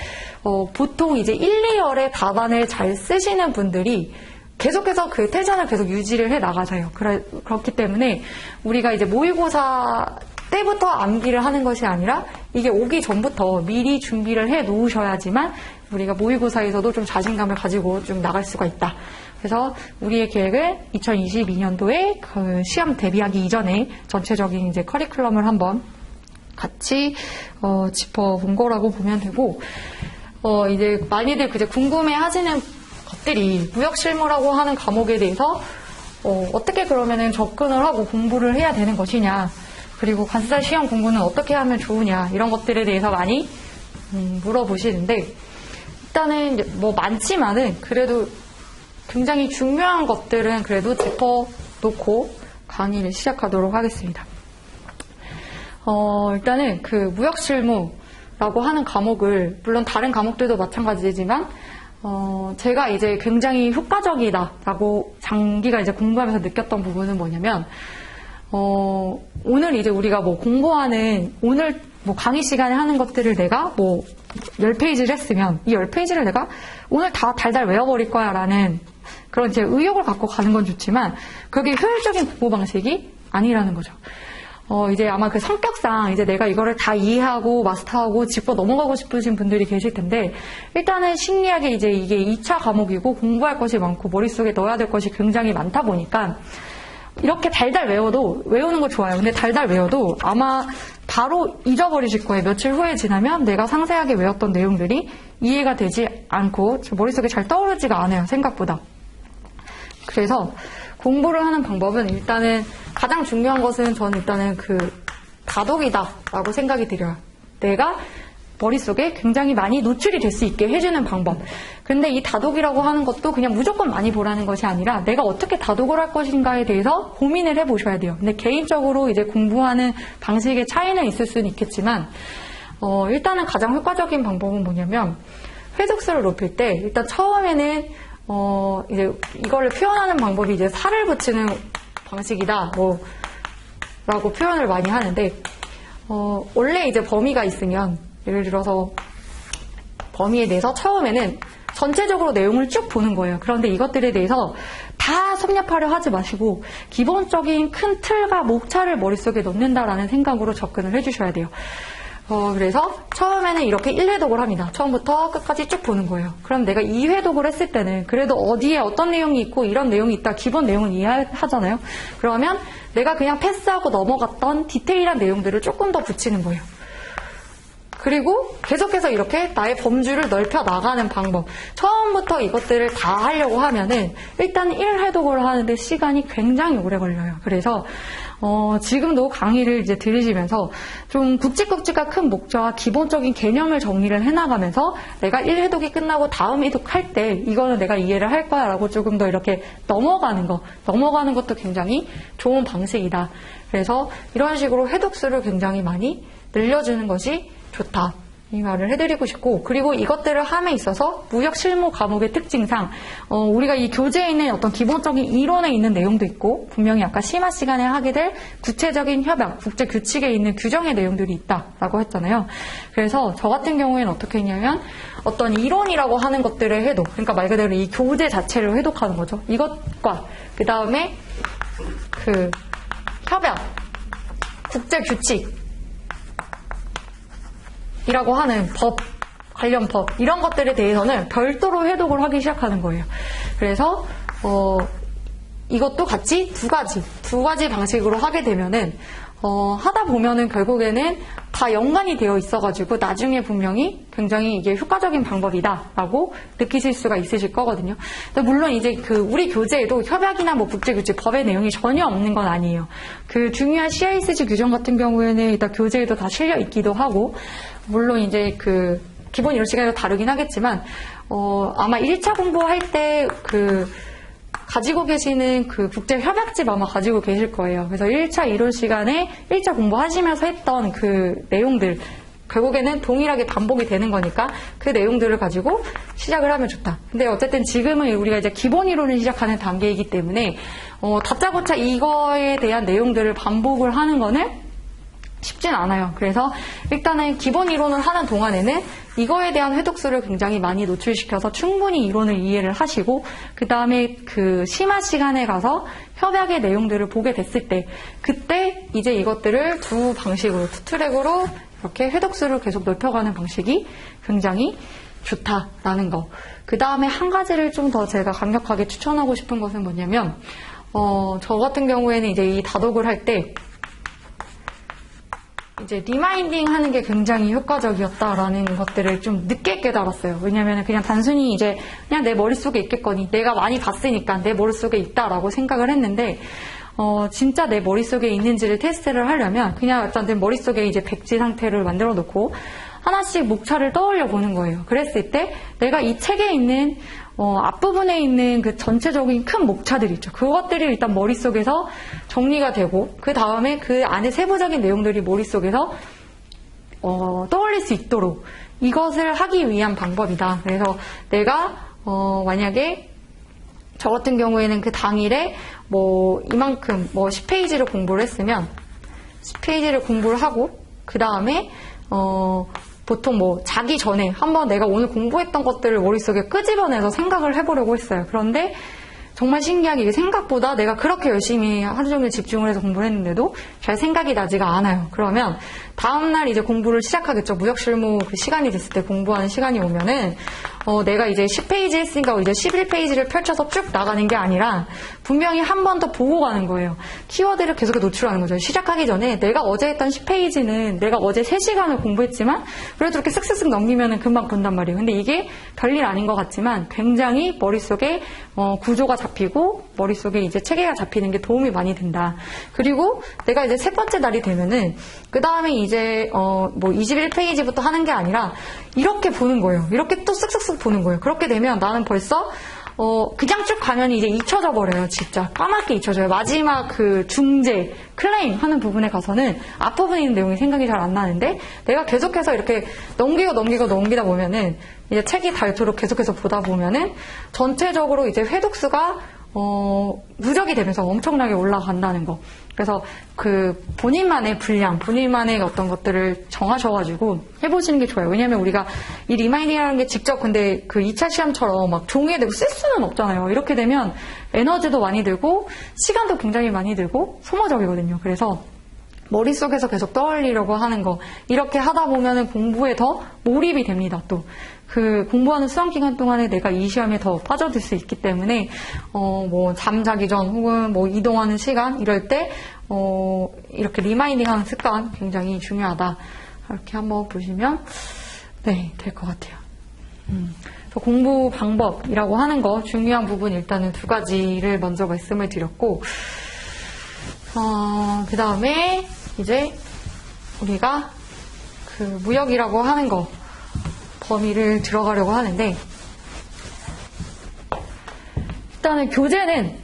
A: 보통 이제 1, 2월에 답안을 잘 쓰시는 분들이 계속해서 그 텐션을 계속 유지를 해 나가세요. 그렇기 때문에 우리가 이제 모의고사 때부터 암기를 하는 것이 아니라 이게 오기 전부터 미리 준비를 해 놓으셔야지만 우리가 모의고사에서도 좀 자신감을 가지고 좀 나갈 수가 있다. 그래서 우리의 계획을 2022년도에 그 시험 대비하기 이전에 전체적인 이제 커리큘럼을 한번 같이 짚어본 거라고 보면 되고, 이제 많이들 이제 궁금해 하시는 것들이 무역실무라고 하는 과목에 대해서 어떻게 그러면은 접근을 하고 공부를 해야 되는 것이냐, 그리고 관세사 시험 공부는 어떻게 하면 좋으냐, 이런 것들에 대해서 많이 물어보시는데, 일단은 뭐 많지만은 그래도 굉장히 중요한 것들은 그래도 짚어놓고 강의를 시작하도록 하겠습니다. 일단은 그 무역실무라고 하는 과목을, 물론 다른 과목들도 마찬가지지만 제가 이제 굉장히 효과적이다라고 장기가 이제 공부하면서 느꼈던 부분은 뭐냐면, 오늘 이제 우리가 뭐 공부하는, 오늘 뭐 강의 시간에 하는 것들을 내가 뭐 10페이지를 했으면 이 10페이지를 내가 오늘 다 달달 외워버릴 거야 라는 그런 제 의욕을 갖고 가는 건 좋지만 그게 효율적인 공부 방식이 아니라는 거죠. 이제 아마 그 성격상 이제 내가 이거를 다 이해하고 마스터하고 짚어 넘어가고 싶으신 분들이 계실 텐데, 일단은 심리학에 이제 이게 2차 과목이고 공부할 것이 많고 머릿속에 넣어야 될 것이 굉장히 많다 보니까 이렇게 달달 외워도, 외우는 거 좋아요. 근데 달달 외워도 아마 바로 잊어버리실 거예요. 며칠 후에 지나면 내가 상세하게 외웠던 내용들이 이해가 되지 않고 머릿속에 잘 떠오르지가 않아요, 생각보다. 그래서 공부를 하는 방법은 일단은 가장 중요한 것은 저는 일단은 그 다독이다라고 생각이 들어요. 내가 머릿속에 굉장히 많이 노출이 될 수 있게 해주는 방법. 근데 이 다독이라고 하는 것도 그냥 무조건 많이 보라는 것이 아니라 내가 어떻게 다독을 할 것인가에 대해서 고민을 해보셔야 돼요. 근데 개인적으로 이제 공부하는 방식의 차이는 있을 수는 있겠지만, 일단은 가장 효과적인 방법은 뭐냐면, 회독수를 높일 때 일단 처음에는 이제 이거를 표현하는 방법이 이제 살을 붙이는 방식이다, 라고 표현을 많이 하는데, 원래 이제 범위가 있으면, 예를 들어서 범위에 대해서 처음에는 전체적으로 내용을 쭉 보는 거예요. 그런데 이것들에 대해서 다 섭렵하려 하지 마시고 기본적인 큰 틀과 목차를 머릿속에 넣는다라는 생각으로 접근을 해주셔야 돼요. 그래서 처음에는 이렇게 1회독을 합니다. 처음부터 끝까지 쭉 보는 거예요. 그럼 내가 2회독을 했을 때는 그래도 어디에 어떤 내용이 있고 이런 내용이 있다, 기본 내용은 이해하잖아요. 그러면 내가 그냥 패스하고 넘어갔던 디테일한 내용들을 조금 더 붙이는 거예요. 그리고 계속해서 이렇게 나의 범주를 넓혀 나가는 방법. 처음부터 이것들을 다 하려고 하면은 일단 1회독을 하는데 시간이 굉장히 오래 걸려요. 그래서 지금도 강의를 이제 들으시면서 좀 굵직굵직한 큰 목표와 기본적인 개념을 정리를 해나가면서 내가 1회독이 끝나고 다음 회독 할 때 이거는 내가 이해를 할 거야 라고 조금 더 이렇게 넘어가는 것도 굉장히 좋은 방식이다. 그래서 이런 식으로 회독수를 굉장히 많이 늘려주는 것이 좋다. 이 말을 해드리고 싶고, 그리고 이것들을 함에 있어서 무역 실무 과목의 특징상 우리가 이 교재에 있는 어떤 기본적인 이론에 있는 내용도 있고, 분명히 아까 심화 시간에 하게 될 구체적인 협약, 국제 규칙에 있는 규정의 내용들이 있다라고 했잖아요. 그래서 저 같은 경우에는 어떻게 했냐면 어떤 이론이라고 하는 것들의 해독, 그러니까 말 그대로 이 교재 자체를 해독하는 거죠. 이것과 그 다음에 그 협약, 국제 규칙 이라고 하는 법, 관련 법, 이런 것들에 대해서는 별도로 해독을 하기 시작하는 거예요. 그래서, 이것도 같이 두 가지 방식으로 하게 되면은, 하다 보면은 결국에는 다 연관이 되어 있어가지고 나중에 분명히 굉장히 이게 효과적인 방법이다라고 느끼실 수가 있으실 거거든요. 물론 이제 우리 교재에도 협약이나 뭐 국제규칙, 법의 내용이 전혀 없는 건 아니에요. 그 중요한 CISG 규정 같은 경우에는 일단 교재에도 다 실려 있기도 하고, 물론 이제 기본 이론 시간에도 다르긴 하겠지만, 아마 1차 공부할 때 가지고 계시는 국제 협약집 아마 가지고 계실 거예요. 그래서 1차 이론 시간에 1차 공부하시면서 했던 내용들, 결국에는 동일하게 반복이 되는 거니까 그 내용들을 가지고 시작을 하면 좋다. 근데 어쨌든 지금은 우리가 이제 기본 이론을 시작하는 단계이기 때문에, 다짜고짜 이거에 대한 내용들을 반복을 하는 거는 쉽진 않아요. 그래서 일단은 기본 이론을 하는 동안에는 이거에 대한 회독수를 굉장히 많이 노출시켜서 충분히 이론을 이해를 하시고, 그 다음에 심화 시간에 가서 협약의 내용들을 보게 됐을 때, 그때 이제 이것들을 두 방식으로, 두 트랙으로 이렇게 회독수를 계속 넓혀가는 방식이 굉장히 좋다라는 거. 그 다음에 한 가지를 좀 더 제가 강력하게 추천하고 싶은 것은 뭐냐면, 저 같은 경우에는 이제 이 다독을 할 때, 이제 리마인딩 하는 게 굉장히 효과적이었다라는 것들을 좀 늦게 깨달았어요. 왜냐면 그냥 단순히 이제 그냥 내 머릿속에 있겠거니, 내가 많이 봤으니까 내 머릿속에 있다라고 생각을 했는데, 진짜 내 머릿속에 있는지를 테스트를 하려면 그냥 일단 내 머릿속에 이제 백지 상태를 만들어 놓고 하나씩 목차를 떠올려 보는 거예요. 그랬을 때 내가 이 책에 있는 앞부분에 있는 그 전체적인 큰 목차들 있죠. 그것들이 일단 머릿속에서 정리가 되고, 그 다음에 그 안에 세부적인 내용들이 머릿속에서 떠올릴 수 있도록 이것을 하기 위한 방법이다. 그래서 내가 만약에 저 같은 경우에는 그 당일에 이만큼 10페이지를 공부를 했으면 10페이지를 공부를 하고, 그 다음에 보통 자기 전에 한번 내가 오늘 공부했던 것들을 머릿속에 끄집어내서 생각을 해보려고 했어요. 그런데 정말 신기하게 이게 생각보다 내가 그렇게 열심히 하루 종일 집중을 해서 공부를 했는데도 잘 생각이 나지가 않아요. 그러면 다음날 이제 공부를 시작하겠죠. 무역실무 시간이 됐을 때 공부하는 시간이 오면은 내가 이제 10페이지 했으니까 이제 11페이지를 펼쳐서 쭉 나가는 게 아니라 분명히 한 번 더 보고 가는 거예요. 키워드를 계속 노출하는 거죠. 시작하기 전에 내가 어제 했던 10페이지는 내가 어제 3시간을 공부했지만 그래도 이렇게 쓱쓱쓱 넘기면은 금방 본단 말이에요. 근데 이게 별일 아닌 것 같지만 굉장히 머릿속에 구조가 잡히고 머릿속에 이제 체계가 잡히는 게 도움이 많이 된다. 그리고 내가 이제 세 번째 날이 되면은 그 다음에 이제 21페이지부터 하는 게 아니라 이렇게 보는 거예요. 이렇게 또 쓱쓱쓱 보는 거예요. 그렇게 되면 나는 벌써 그냥 쭉 가면 이제 잊혀져 버려요. 진짜 까맣게 잊혀져요. 마지막 중재 클레임 하는 부분에 가서는 앞부분에 있는 내용이 생각이 잘 안 나는데, 내가 계속해서 이렇게 넘기다 보면은 이제 책이 닳도록 계속해서 보다 보면은 전체적으로 이제 회독수가 누적이 되면서 엄청나게 올라간다는 거. 그래서 본인만의 분량, 본인만의 어떤 것들을 정하셔가지고 해보시는 게 좋아요. 왜냐면 우리가 이 리마인딩이라는 게 직접 근데 2차 시험처럼 막 종이에 대고 쓸 수는 없잖아요. 이렇게 되면 에너지도 많이 들고 시간도 굉장히 많이 들고 소모적이거든요. 그래서 머릿속에서 계속 떠올리려고 하는 거, 이렇게 하다 보면은 공부에 더 몰입이 됩니다. 또 공부하는 수강 기간 동안에 내가 이 시험에 더 빠져들 수 있기 때문에 잠자기 전 혹은 이동하는 시간 이럴 때 이렇게 리마인딩하는 습관 굉장히 중요하다. 이렇게 한번 보시면 될 것 같아요. 공부 방법이라고 하는 거 중요한 부분 일단은 2가지를 먼저 말씀을 드렸고, 그 다음에 이제 우리가 무역이라고 하는 거 범위를 들어가려고 하는데, 일단은 교재는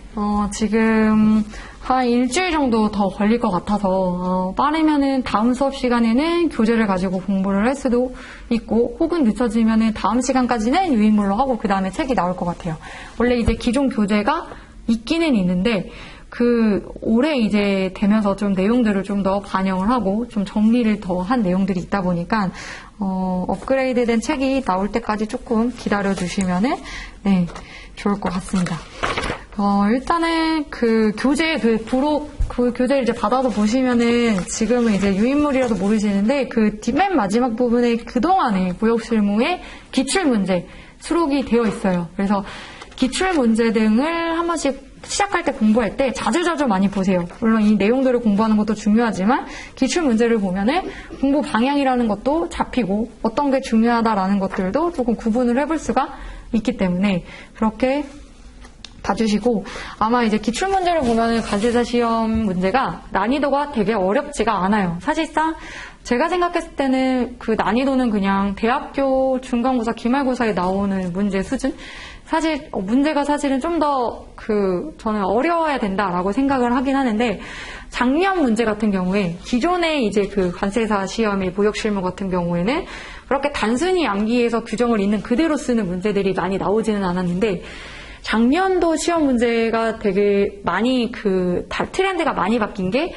A: 지금 한 일주일 정도 더 걸릴 것 같아서 빠르면은 다음 수업 시간에는 교재를 가지고 공부를 할 수도 있고 혹은 늦춰지면은 다음 시간까지는 유인물로 하고 그 다음에 책이 나올 것 같아요. 원래 이제 기존 교재가 있기는 있는데 올해 이제 되면서 좀 내용들을 좀 더 반영을 하고 좀 정리를 더 한 내용들이 있다 보니까 업그레이드된 책이 나올 때까지 조금 기다려 주시면은 네, 좋을 것 같습니다. 일단은 교재 교재를 이제 받아서 보시면은 지금은 이제 유인물이라서 모르시는데 맨 마지막 부분에 그동안의 무역실무의 기출문제 수록이 되어 있어요. 그래서 기출문제 등을 한 번씩 시작할 때 공부할 때 자주자주 많이 보세요. 물론 이 내용들을 공부하는 것도 중요하지만 기출문제를 보면은 공부 방향이라는 것도 잡히고 어떤 게 중요하다라는 것들도 조금 구분을 해볼 수가 있기 때문에 그렇게 봐주시고 아마 이제 기출문제를 보면은 관세사 시험 문제가 난이도가 되게 어렵지가 않아요. 사실상 제가 생각했을 때는 난이도는 그냥 대학교 중간고사, 기말고사에 나오는 문제 수준? 사실 문제가 사실은 좀 더 저는 어려워야 된다라고 생각을 하긴 하는데 작년 문제 같은 경우에 기존의 이제 관세사 시험의 무역실무 같은 경우에는 그렇게 단순히 암기해서 규정을 있는 그대로 쓰는 문제들이 많이 나오지는 않았는데 작년도 시험 문제가 되게 많이 트렌드가 많이 바뀐 게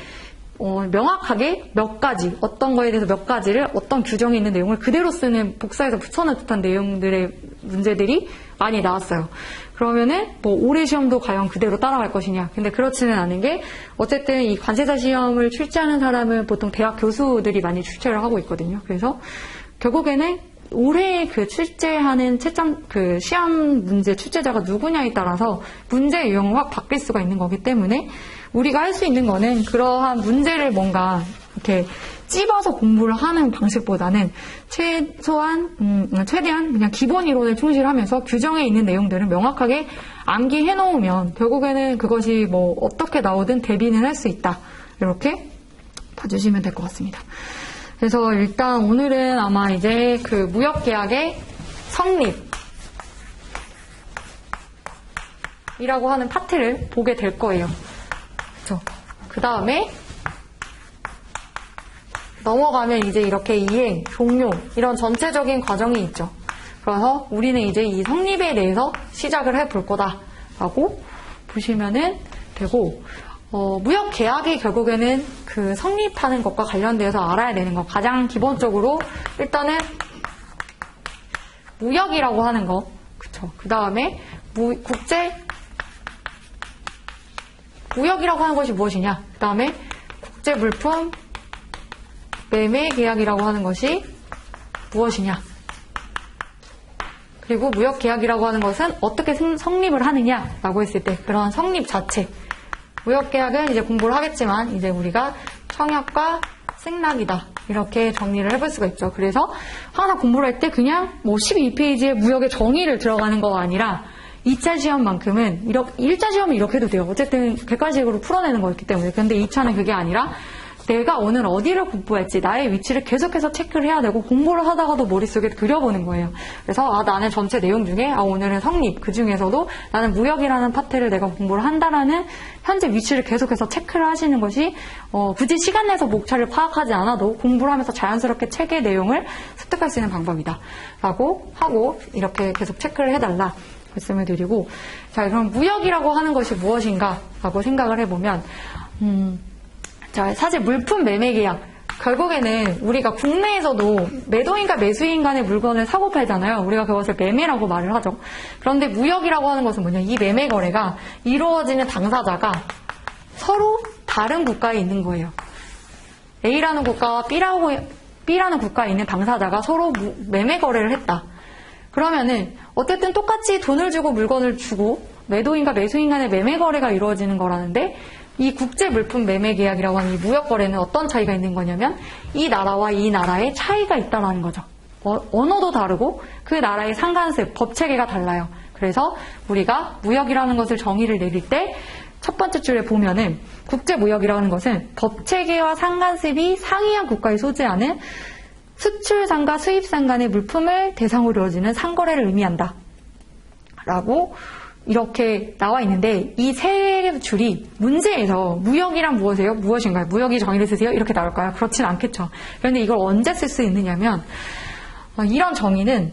A: 명확하게 몇 가지, 어떤 거에 대해서 몇 가지를 어떤 규정에 있는 내용을 그대로 쓰는 복사해서 붙여넣은 듯한 내용들의 문제들이 많이 나왔어요. 그러면은 올해 시험도 과연 그대로 따라갈 것이냐. 근데 그렇지는 않은 게 어쨌든 이 관세사 시험을 출제하는 사람은 보통 대학 교수들이 많이 출제를 하고 있거든요. 그래서 결국에는 올해 출제하는 시험 문제 출제자가 누구냐에 따라서 문제 유형은 확 바뀔 수가 있는 거기 때문에 우리가 할 수 있는 거는 그러한 문제를 뭔가 이렇게 찝어서 공부를 하는 방식보다는 최대한 그냥 기본 이론을 충실하면서 규정에 있는 내용들을 명확하게 암기해 놓으면 결국에는 그것이 어떻게 나오든 대비는 할 수 있다. 이렇게 봐주시면 될 것 같습니다. 그래서 일단 오늘은 아마 이제 무역계약의 성립이라고 하는 파트를 보게 될 거예요. 그렇죠? 그 다음에 넘어가면 이제 이렇게 이행, 종료 이런 전체적인 과정이 있죠. 그래서 우리는 이제 이 성립에 대해서 시작을 해볼 거다라고 보시면은 되고 무역 계약이 결국에는 성립하는 것과 관련돼서 알아야 되는 거 가장 기본적으로 일단은 무역이라고 하는 거, 그쵸? 그 다음에 무역이라고 하는 것이 무엇이냐? 그 다음에 국제 물품 매매 계약이라고 하는 것이 무엇이냐? 그리고 무역 계약이라고 하는 것은 어떻게 성립을 하느냐라고 했을 때 그런 성립 자체. 무역 계약은 이제 공부를 하겠지만 이제 우리가 청약과 승낙이다. 이렇게 정리를 해볼 수가 있죠. 그래서 항상 공부를 할 때 그냥 12페이지에 무역의 정의를 들어가는 거가 아니라 2차 시험만큼은 1차 시험은 이렇게 해도 돼요. 어쨌든 객관식으로 풀어내는 거였기 때문에. 근데 2차는 그게 아니라 내가 오늘 어디를 공부할지 나의 위치를 계속해서 체크를 해야 되고 공부를 하다가도 머릿속에 그려보는 거예요. 그래서 나는 전체 내용 중에 오늘은 성립, 그 중에서도 나는 무역이라는 파트를 내가 공부를 한다라는 현재 위치를 계속해서 체크를 하시는 것이 굳이 시간 내서 목차를 파악하지 않아도 공부를 하면서 자연스럽게 책의 내용을 습득할 수 있는 방법이다 라고 하고 이렇게 계속 체크를 해달라 말씀을 드리고, 자, 그럼 무역이라고 하는 것이 무엇인가 라고 생각을 해보면 자, 사실 물품 매매 계약, 결국에는 우리가 국내에서도 매도인과 매수인 간의 물건을 사고 팔잖아요. 우리가 그것을 매매라고 말을 하죠. 그런데 무역이라고 하는 것은 뭐냐, 이 매매 거래가 이루어지는 당사자가 서로 다른 국가에 있는 거예요. A라는 국가와 B라는 국가에 있는 당사자가 서로 매매 거래를 했다. 그러면은 어쨌든 똑같이 돈을 주고 물건을 주고 매도인과 매수인 간의 매매 거래가 이루어지는 거라는데, 이 국제 물품 매매 계약이라고 하는 이 무역 거래는 어떤 차이가 있는 거냐면 이 나라와 이 나라의 차이가 있다라는 거죠. 언어도 다르고 그 나라의 상관습, 법 체계가 달라요. 그래서 우리가 무역이라는 것을 정의를 내릴 때 첫 번째 줄에 보면은 국제 무역이라는 것은 법 체계와 상관습이 상이한 국가에 소재하는 수출상과 수입상 간의 물품을 대상으로 이루어지는 상거래를 의미한다 라고 이렇게 나와 있는데 이 세 줄이 문제에서 무역이란 무엇이에요? 무엇인가요? 무역이 정의를 쓰세요? 이렇게 나올까요? 그렇진 않겠죠. 그런데 이걸 언제 쓸 수 있느냐면 이런 정의는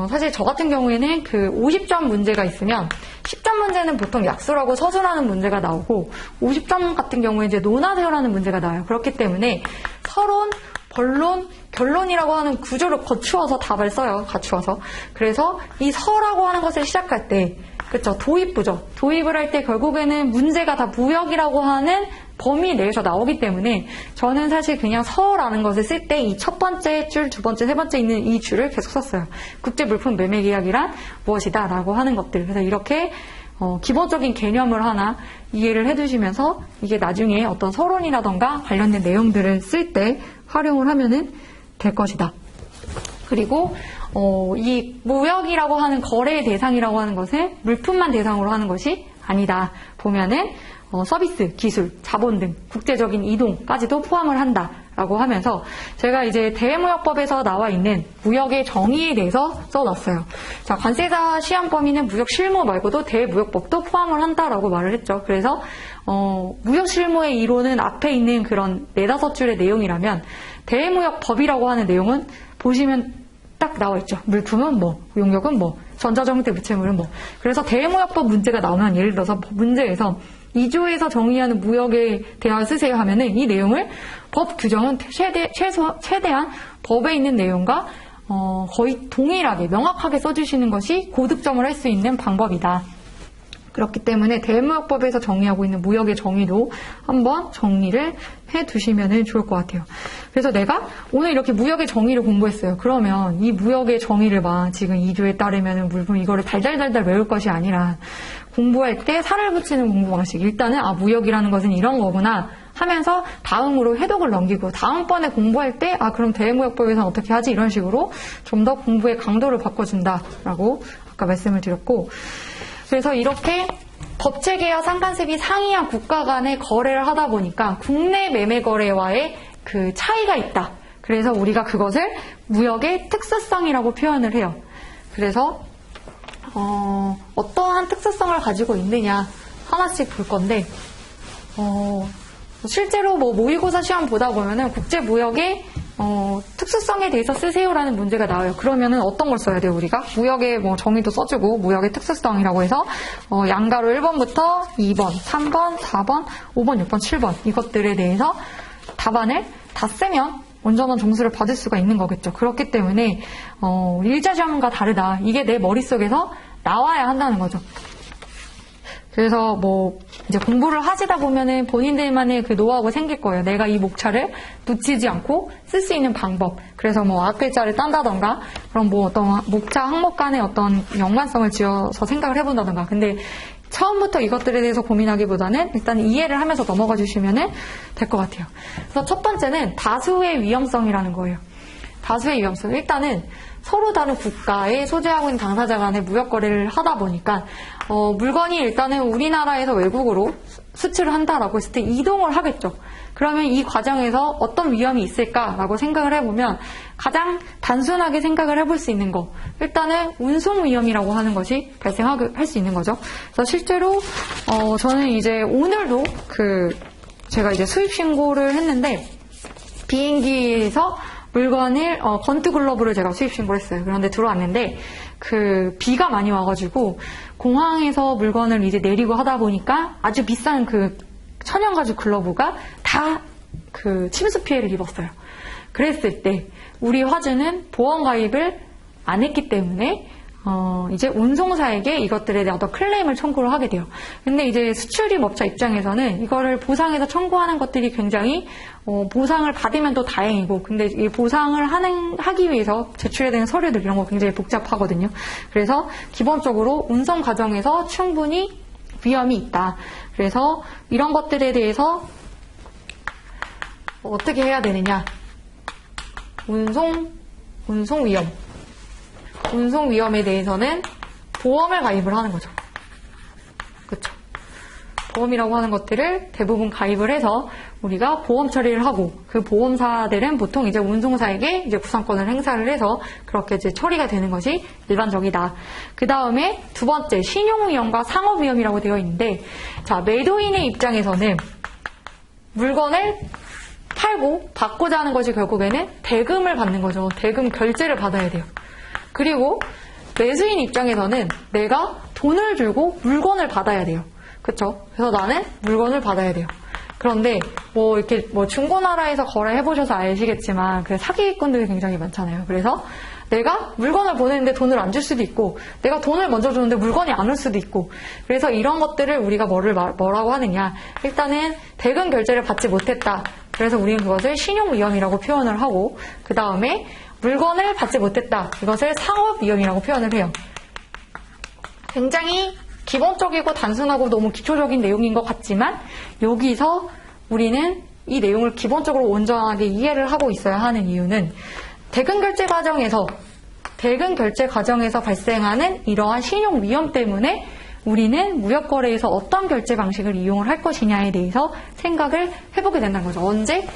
A: 사실 저 같은 경우에는 그 50점 문제가 있으면 10점 문제는 보통 약수라고 서술하는 문제가 나오고 50점 같은 경우에 이제 논하세요라는 문제가 나와요. 그렇기 때문에 서론, 본론, 결론이라고 하는 구조를 거추어서 답을 써요. 갖추어서. 그래서 이 서라고 하는 것을 시작할 때 그쵸, 도입부죠. 도입을 할 때 결국에는 문제가 다 무역이라고 하는 범위 내에서 나오기 때문에 저는 사실 그냥 서라는 것을 쓸 때 이 첫 번째 줄, 두 번째, 세 번째 있는 이 줄을 계속 썼어요. 국제물품 매매계약이란 무엇이다 라고 하는 것들. 그래서 이렇게 기본적인 개념을 하나 이해를 해두시면서 이게 나중에 어떤 서론이라던가 관련된 내용들을 쓸 때 활용을 하면은 될 것이다. 그리고 이 무역이라고 하는 거래의 대상이라고 하는 것은 물품만 대상으로 하는 것이 아니다. 보면은 서비스, 기술, 자본 등 국제적인 이동까지도 포함을 한다라고 하면서 제가 이제 대무역법에서 나와 있는 무역의 정의에 대해서 써놨어요. 자, 관세사 시험 범위는 무역 실무 말고도 대무역법도 포함을 한다라고 말을 했죠. 그래서 무역 실무의 이론은 앞에 있는 그런 4-5줄의 내용이라면 대무역법이라고 하는 내용은 보시면 딱 나와 있죠. 물품은 뭐, 용역은 뭐, 전자정대 무채물은 뭐. 그래서 대무역법 문제가 나오면 예를 들어서 문제에서 2조에서 정의하는 무역에 대하여 쓰세요 하면은 이 내용을 법 규정은 최대한 법에 있는 내용과 거의 동일하게 명확하게 써주시는 것이 고득점을 할 수 있는 방법이다. 그렇기 때문에 대무역법에서 정의하고 있는 무역의 정의도 한번 정리를 해두시면 좋을 것 같아요. 그래서 내가 오늘 이렇게 무역의 정의를 공부했어요. 그러면 이 무역의 정의를 지금 2조에 따르면 물품 이거를 달달달달 외울 것이 아니라 공부할 때 살을 붙이는 공부 방식. 일단은 무역이라는 것은 이런 거구나 하면서 다음으로 해독을 넘기고 다음번에 공부할 때 그럼 대무역법에서는 어떻게 하지? 이런 식으로 좀 더 공부의 강도를 바꿔준다라고 아까 말씀을 드렸고, 그래서 이렇게 법체계와 상관세비 상이한 국가 간의 거래를 하다 보니까 국내 매매 거래와의 그 차이가 있다. 그래서 우리가 그것을 무역의 특수성이라고 표현을 해요. 그래서 어떠한 특수성을 가지고 있느냐 하나씩 볼 건데 실제로 모의고사 시험 보다 보면은 국제무역의 특수성에 대해서 쓰세요라는 문제가 나와요. 그러면은 어떤 걸 써야 돼요, 우리가? 무역의 정의도 써주고, 무역의 특수성이라고 해서, 양가로 1번부터 2번, 3번, 4번, 5번, 6번, 7번, 이것들에 대해서 답안을 다 쓰면 온전한 점수를 받을 수가 있는 거겠죠. 그렇기 때문에, 1차 시험과 다르다. 이게 내 머릿속에서 나와야 한다는 거죠. 그래서 이제 공부를 하시다 보면은 본인들만의 그 노하우가 생길 거예요. 내가 이 목차를 놓치지 않고 쓸 수 있는 방법. 그래서 앞글자를 딴다던가, 그럼 어떤 목차 항목 간의 어떤 연관성을 지어서 생각을 해본다던가. 근데 처음부터 이것들에 대해서 고민하기보다는 일단 이해를 하면서 넘어가 주시면은 될 것 같아요. 그래서 첫 번째는 다수의 위험성이라는 거예요. 다수의 위험성. 일단은 서로 다른 국가에 소재하고 있는 당사자 간의 무역 거래를 하다 보니까 물건이 일단은 우리나라에서 외국으로 수출을 한다라고 했을 때 이동을 하겠죠. 그러면 이 과정에서 어떤 위험이 있을까라고 생각을 해보면 가장 단순하게 생각을 해볼 수 있는 거, 일단은 운송 위험이라고 하는 것이 발생할 수 있는 거죠. 그래서 실제로 저는 이제 오늘도 제가 이제 수입 신고를 했는데 비행기에서 물건을 건투 글러브를 제가 수입 신고를 했어요. 그런데 들어왔는데 비가 많이 와가지고 공항에서 물건을 이제 내리고 하다 보니까 아주 비싼 천연 가죽 글러브가 다 침수 피해를 입었어요. 그랬을 때 우리 화주는 보험 가입을 안 했기 때문에 이제 운송사에게 이것들에 대한 어떤 클레임을 청구를 하게 돼요. 근데 이제 수출입 업자 입장에서는 이거를 보상해서 청구하는 것들이 굉장히 보상을 받으면 또 다행이고, 근데 이 보상을 하기 위해서 제출해야 되는 서류들 이런 거 굉장히 복잡하거든요. 그래서 기본적으로 운송 과정에서 충분히 위험이 있다. 그래서 이런 것들에 대해서 어떻게 해야 되느냐? 운송 위험. 운송 위험에 대해서는 보험을 가입을 하는 거죠. 그렇죠? 보험이라고 하는 것들을 대부분 가입을 해서 우리가 보험 처리를 하고 그 보험사들은 보통 이제 운송사에게 이제 구상권을 행사를 해서 그렇게 이제 처리가 되는 것이 일반적이다. 그 다음에 두 번째 신용위험과 상업위험이라고 되어 있는데 자 매도인의 입장에서는 물건을 팔고 받고자 하는 것이 결국에는 대금을 받는 거죠. 대금 결제를 받아야 돼요. 그리고 매수인 입장에서는 내가 돈을 들고 물건을 받아야 돼요. 그쵸? 그래서 나는 물건을 받아야 돼요. 그런데 이렇게 중고나라에서 거래해보셔서 아시겠지만 그 사기꾼들이 굉장히 많잖아요. 그래서 내가 물건을 보내는데 돈을 안 줄 수도 있고 내가 돈을 먼저 주는데 물건이 안 올 수도 있고 그래서 이런 것들을 우리가 뭐라고 하느냐 일단은 대금 결제를 받지 못했다. 그래서 우리는 그것을 신용위험이라고 표현을 하고 그 다음에 물건을 받지 못했다. 이것을 상업위험이라고 표현을 해요. 굉장히 기본적이고 단순하고 너무 기초적인 내용인 것 같지만 여기서 우리는 이 내용을 기본적으로 온전하게 이해를 하고 있어야 하는 이유는 대금 결제 과정에서 발생하는 이러한 신용 위험 때문에 우리는 무역거래에서 어떤 결제 방식을 이용을 할 것이냐에 대해서 생각을 해보게 된다는 거죠. 언제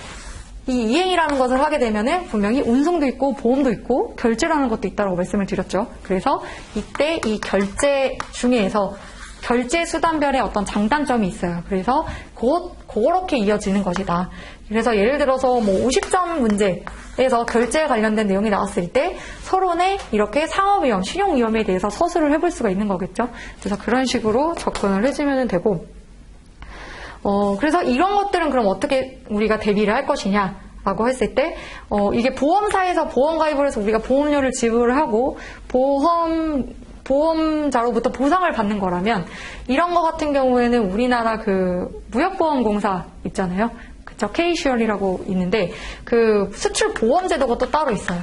A: 이 이행이라는 것을 하게 되면은 분명히 운송도 있고 보험도 있고 결제라는 것도 있다고 말씀을 드렸죠. 그래서 이때 이 결제 중에서 결제 수단별의 어떤 장단점이 있어요. 그래서 그렇게 이어지는 것이다. 그래서 예를 들어서 50점 문제에서 결제에 관련된 내용이 나왔을 때 서론에 이렇게 상업위험, 신용위험에 대해서 서술을 해볼 수가 있는 거겠죠. 그래서 그런 식으로 접근을 해주면 되고 그래서 이런 것들은 그럼 어떻게 우리가 대비를 할 것이냐라고 했을 때 이게 보험사에서 보험 가입을 해서 우리가 보험료를 지불을 하고 보험자로부터 보상을 받는 거라면 이런 거 같은 경우에는 우리나라 그 무역보험공사 있잖아요. 그쵸? K-슈얼이라고 있는데 그 수출보험 제도가 또 따로 있어요.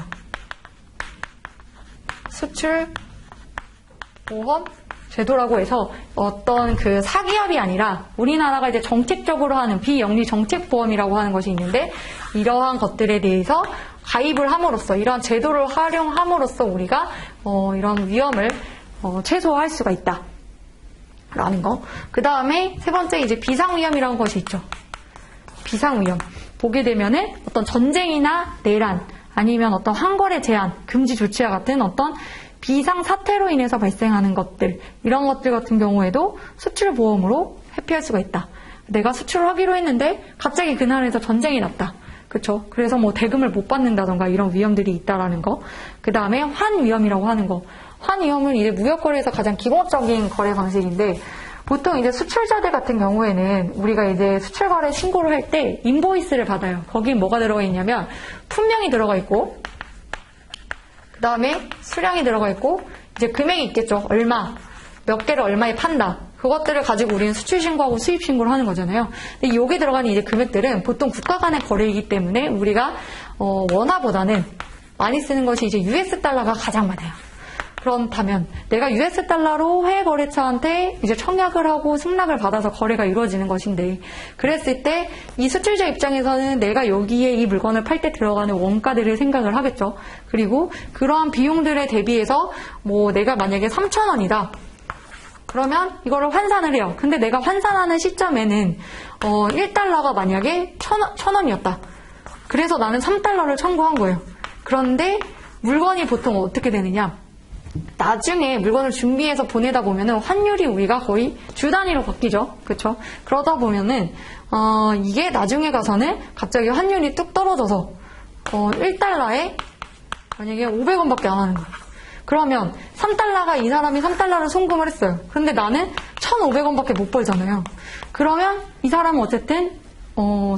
A: 수출보험 제도라고 해서 어떤 그 사기업이 아니라 우리나라가 이제 정책적으로 하는 비영리 정책보험이라고 하는 것이 있는데 이러한 것들에 대해서 가입을 함으로써 이러한 제도를 활용함으로써 우리가 이런 위험을 최소화할 수가 있다. 라는 거. 그 다음에 세 번째 이제 비상위험이라는 것이 있죠. 비상위험. 보게 되면은 어떤 전쟁이나 내란 아니면 어떤 항거래 제한, 금지 조치와 같은 어떤 비상사태로 인해서 발생하는 것들 이런 것들 같은 경우에도 수출보험으로 회피할 수가 있다. 내가 수출을 하기로 했는데 갑자기 그날에서 전쟁이 났다. 그쵸? 그래서 대금을 못 받는다던가 이런 위험들이 있다라는 거. 그 다음에 환위험이라고 하는 거. 환위험은 이제 무역거래에서 가장 기본적인 거래 방식인데 보통 이제 수출자들 같은 경우에는 우리가 이제 수출거래 신고를 할 때 인보이스를 받아요. 거기 뭐가 들어가 있냐면 품명이 들어가 있고 그 다음에 수량이 들어가 있고 이제 금액이 있겠죠. 얼마, 몇 개를 얼마에 판다. 그것들을 가지고 우리는 수출 신고하고 수입 신고를 하는 거잖아요. 근데 여기 들어가는 이제 금액들은 보통 국가 간의 거래이기 때문에 우리가 원화보다는 많이 쓰는 것이 이제 US 달러가 가장 많아요. 그렇다면 내가 US 달러로 해외 거래처한테 이제 청약을 하고 승낙을 받아서 거래가 이루어지는 것인데 그랬을 때 이 수출자 입장에서는 내가 여기에 이 물건을 팔 때 들어가는 원가들을 생각을 하겠죠. 그리고 그러한 비용들에 대비해서 내가 만약에 3,000원이다. 그러면 이거를 환산을 해요. 근데 내가 환산하는 시점에는 1달러가 만약에 1,000원이었다. 그래서 나는 3달러를 청구한 거예요. 그런데 물건이 보통 어떻게 되느냐? 나중에 물건을 준비해서 보내다 보면은 환율이 우리가 거의 주 단위로 바뀌죠. 그쵸? 그러다 보면은, 이게 나중에 가서는 갑자기 환율이 뚝 떨어져서, 1달러에 만약에 500원밖에 안 하는 거예요. 그러면 3달러가 이 사람이 3달러를 송금을 했어요. 근데 나는 1,500원밖에 못 벌잖아요. 그러면 이 사람은 어쨌든,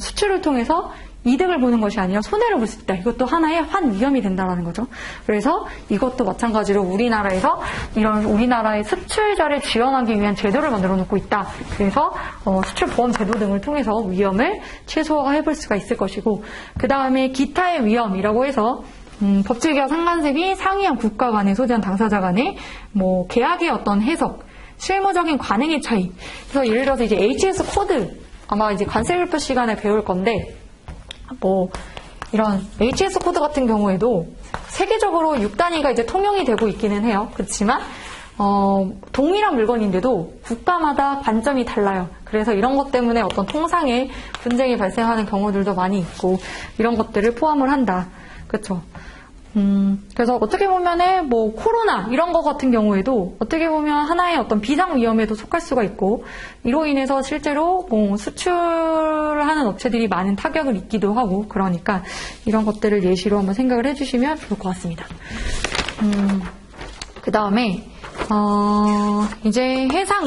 A: 수출을 통해서 이득을 보는 것이 아니라 손해를 볼 수 있다. 이것도 하나의 환위험이 된다라는 거죠. 그래서 이것도 마찬가지로 우리나라에서 이런 우리나라의 수출자를 지원하기 위한 제도를 만들어 놓고 있다. 그래서 수출보험 제도 등을 통해서 위험을 최소화해 볼 수가 있을 것이고 그 다음에 기타의 위험이라고 해서 법칙이와 상관세비 상이한 국가 간에 소재한 당사자 간의 계약의 어떤 해석, 실무적인 관행의 차이. 그래서 예를 들어서 이제 HS 코드 아마 이제 관세율표 시간에 배울 건데 이런 HS 코드 같은 경우에도 세계적으로 6단위가 이제 통용이 되고 있기는 해요. 그렇지만 동일한 물건인데도 국가마다 관점이 달라요. 그래서 이런 것 때문에 어떤 통상에 분쟁이 발생하는 경우들도 많이 있고 이런 것들을 포함을 한다. 그렇죠? 그래서 어떻게 보면은 뭐 코로나 이런 거 같은 경우에도 어떻게 보면 하나의 어떤 비상 위험에도 속할 수가 있고 이로 인해서 실제로 뭐 수출하는 업체들이 많은 타격을 입기도 하고 그러니까 이런 것들을 예시로 한번 생각을 해주시면 좋을 것 같습니다. 그 다음에 이제 해상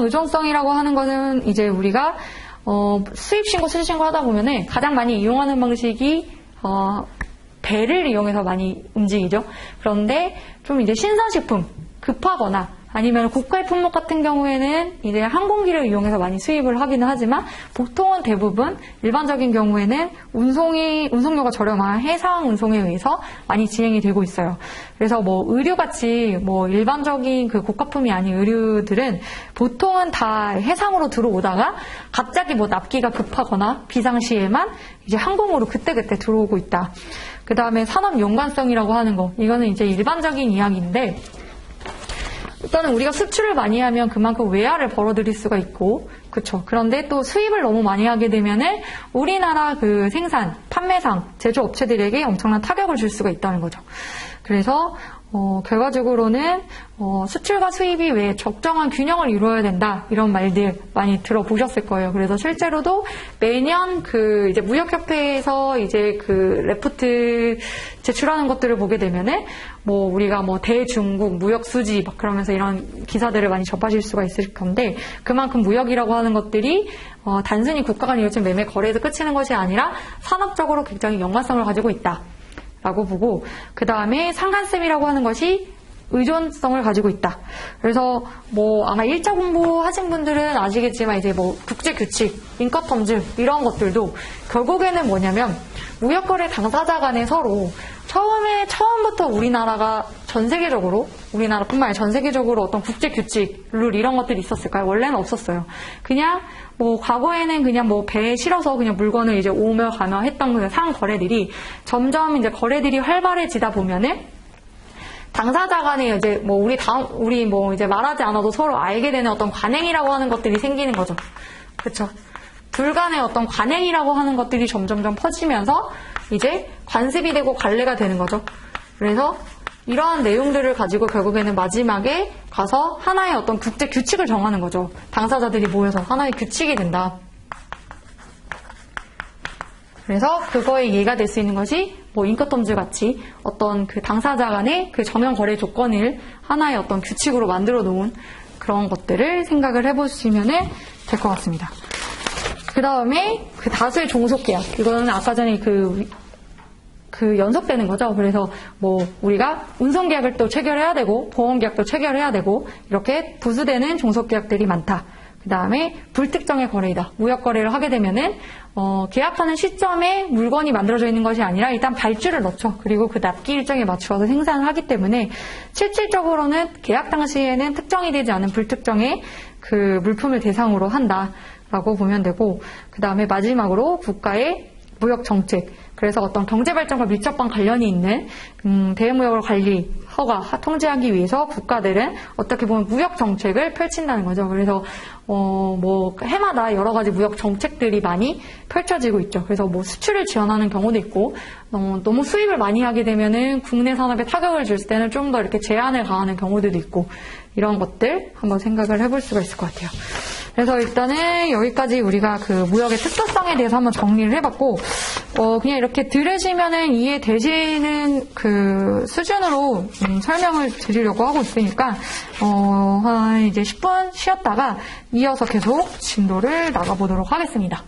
A: 의존성이라고 하는 것은 이제 우리가 수입 신고, 수출 신고 하다 보면은 가장 많이 이용하는 방식이 배를 이용해서 많이 움직이죠. 그런데 좀 이제 신선식품 급하거나 아니면 고가의 품목 같은 경우에는 이제 항공기를 이용해서 많이 수입을 하기는 하지만 보통은 대부분 일반적인 경우에는 운송료가 저렴한 해상 운송에 의해서 많이 진행이 되고 있어요. 그래서 뭐 의류같이 뭐 일반적인 그 고가품이 아닌 의류들은 보통은 다 해상으로 들어오다가 갑자기 뭐 납기가 급하거나 비상시에만 이제 항공으로 그때그때 들어오고 있다. 그 다음에 산업 연관성이라고 하는 거. 이거는 이제 일반적인 이야기인데 일단은 우리가 수출을 많이 하면 그만큼 외화를 벌어들일 수가 있고, 그쵸. 그런데 또 수입을 너무 많이 하게 되면은 우리나라 그 생산, 판매상, 제조업체들에게 엄청난 타격을 줄 수가 있다는 거죠. 그래서, 결과적으로는, 수출과 수입이 왜 적정한 균형을 이루어야 된다, 이런 말들 많이 들어보셨을 거예요. 그래서 실제로도 매년 그 이제 무역협회에서 이제 그 레포트 제출하는 것들을 보게 되면은 뭐 우리가 뭐 대중국 무역 수지 막 그러면서 이런 기사들을 많이 접하실 수가 있을 건데 그만큼 무역이라고 하는 것들이 단순히 국가 간 이루어진 매매 거래에서 끝이는 것이 아니라 산업적으로 굉장히 연관성을 가지고 있다라고 보고 그 다음에 상관성이라고 하는 것이 의존성을 가지고 있다. 그래서 뭐 아마 1차 공부하신 분들은 아시겠지만 이제 뭐 국제규칙, 인커텀즈 이런 것들도 결국에는 뭐냐면 무역거래 당사자 간에 서로 처음부터 우리나라가 전 세계적으로 우리나라뿐만 아니라 전 세계적으로 어떤 국제규칙, 룰 이런 것들이 있었을까요? 원래는 없었어요. 그냥 뭐 과거에는 그냥 뭐 배에 실어서 그냥 물건을 이제 오며 가며 했던 그 상거래들이 점점 이제 거래들이 활발해지다 보면은 당사자 간에 이제 뭐 우리 뭐 이제 말하지 않아도 서로 알게 되는 어떤 관행이라고 하는 것들이 생기는 거죠. 그렇죠? 둘 간의 어떤 관행이라고 하는 것들이 점점점 퍼지면서 이제 관습이 되고 관례가 되는 거죠. 그래서 이러한 내용들을 가지고 결국에는 마지막에 가서 하나의 어떤 국제 규칙을 정하는 거죠. 당사자들이 모여서 하나의 규칙이 된다. 그래서 그거에 이해가 될 수 있는 것이 뭐 인커텀즈 같이 어떤 그 당사자 간의 그 점용 거래 조건을 하나의 어떤 규칙으로 만들어 놓은 그런 것들을 생각을 해보시면 될 것 같습니다. 그 다음에 그 다수의 종속 계약. 이거는 아까 전에 그 연속되는 거죠. 그래서 뭐 우리가 운송 계약을 또 체결해야 되고 보험 계약도 체결해야 되고 이렇게 부수되는 종속 계약들이 많다. 그 다음에 불특정의 거래이다. 무역 거래를 하게 되면은 계약하는 시점에 물건이 만들어져 있는 것이 아니라 일단 발주를 넣죠. 그리고 그 납기 일정에 맞추어서 생산을 하기 때문에 실질적으로는 계약 당시에는 특정이 되지 않은 불특정의 그 물품을 대상으로 한다라고 보면 되고 그 다음에 마지막으로 국가의 무역 정책. 그래서 어떤 경제 발전과 밀접한 관련이 있는 대외무역을 관리, 허가, 통제하기 위해서 국가들은 어떻게 보면 무역 정책을 펼친다는 거죠. 그래서 뭐 해마다 여러 가지 무역 정책들이 많이 펼쳐지고 있죠. 그래서 뭐 수출을 지원하는 경우도 있고 너무 수입을 많이 하게 되면은 국내 산업에 타격을 줄 때는 좀 더 이렇게 제한을 가하는 경우들도 있고 이런 것들 한번 생각을 해볼 수가 있을 것 같아요. 그래서 일단은 여기까지 우리가 그 무역의 특수성에 대해서 한번 정리를 해봤고 그냥 이렇게 들으시면은 이해되시는 그 수준으로 설명을 드리려고 하고 있으니까 한 이제 10분 쉬었다가 이어서 계속 진도를 나가보도록 하겠습니다.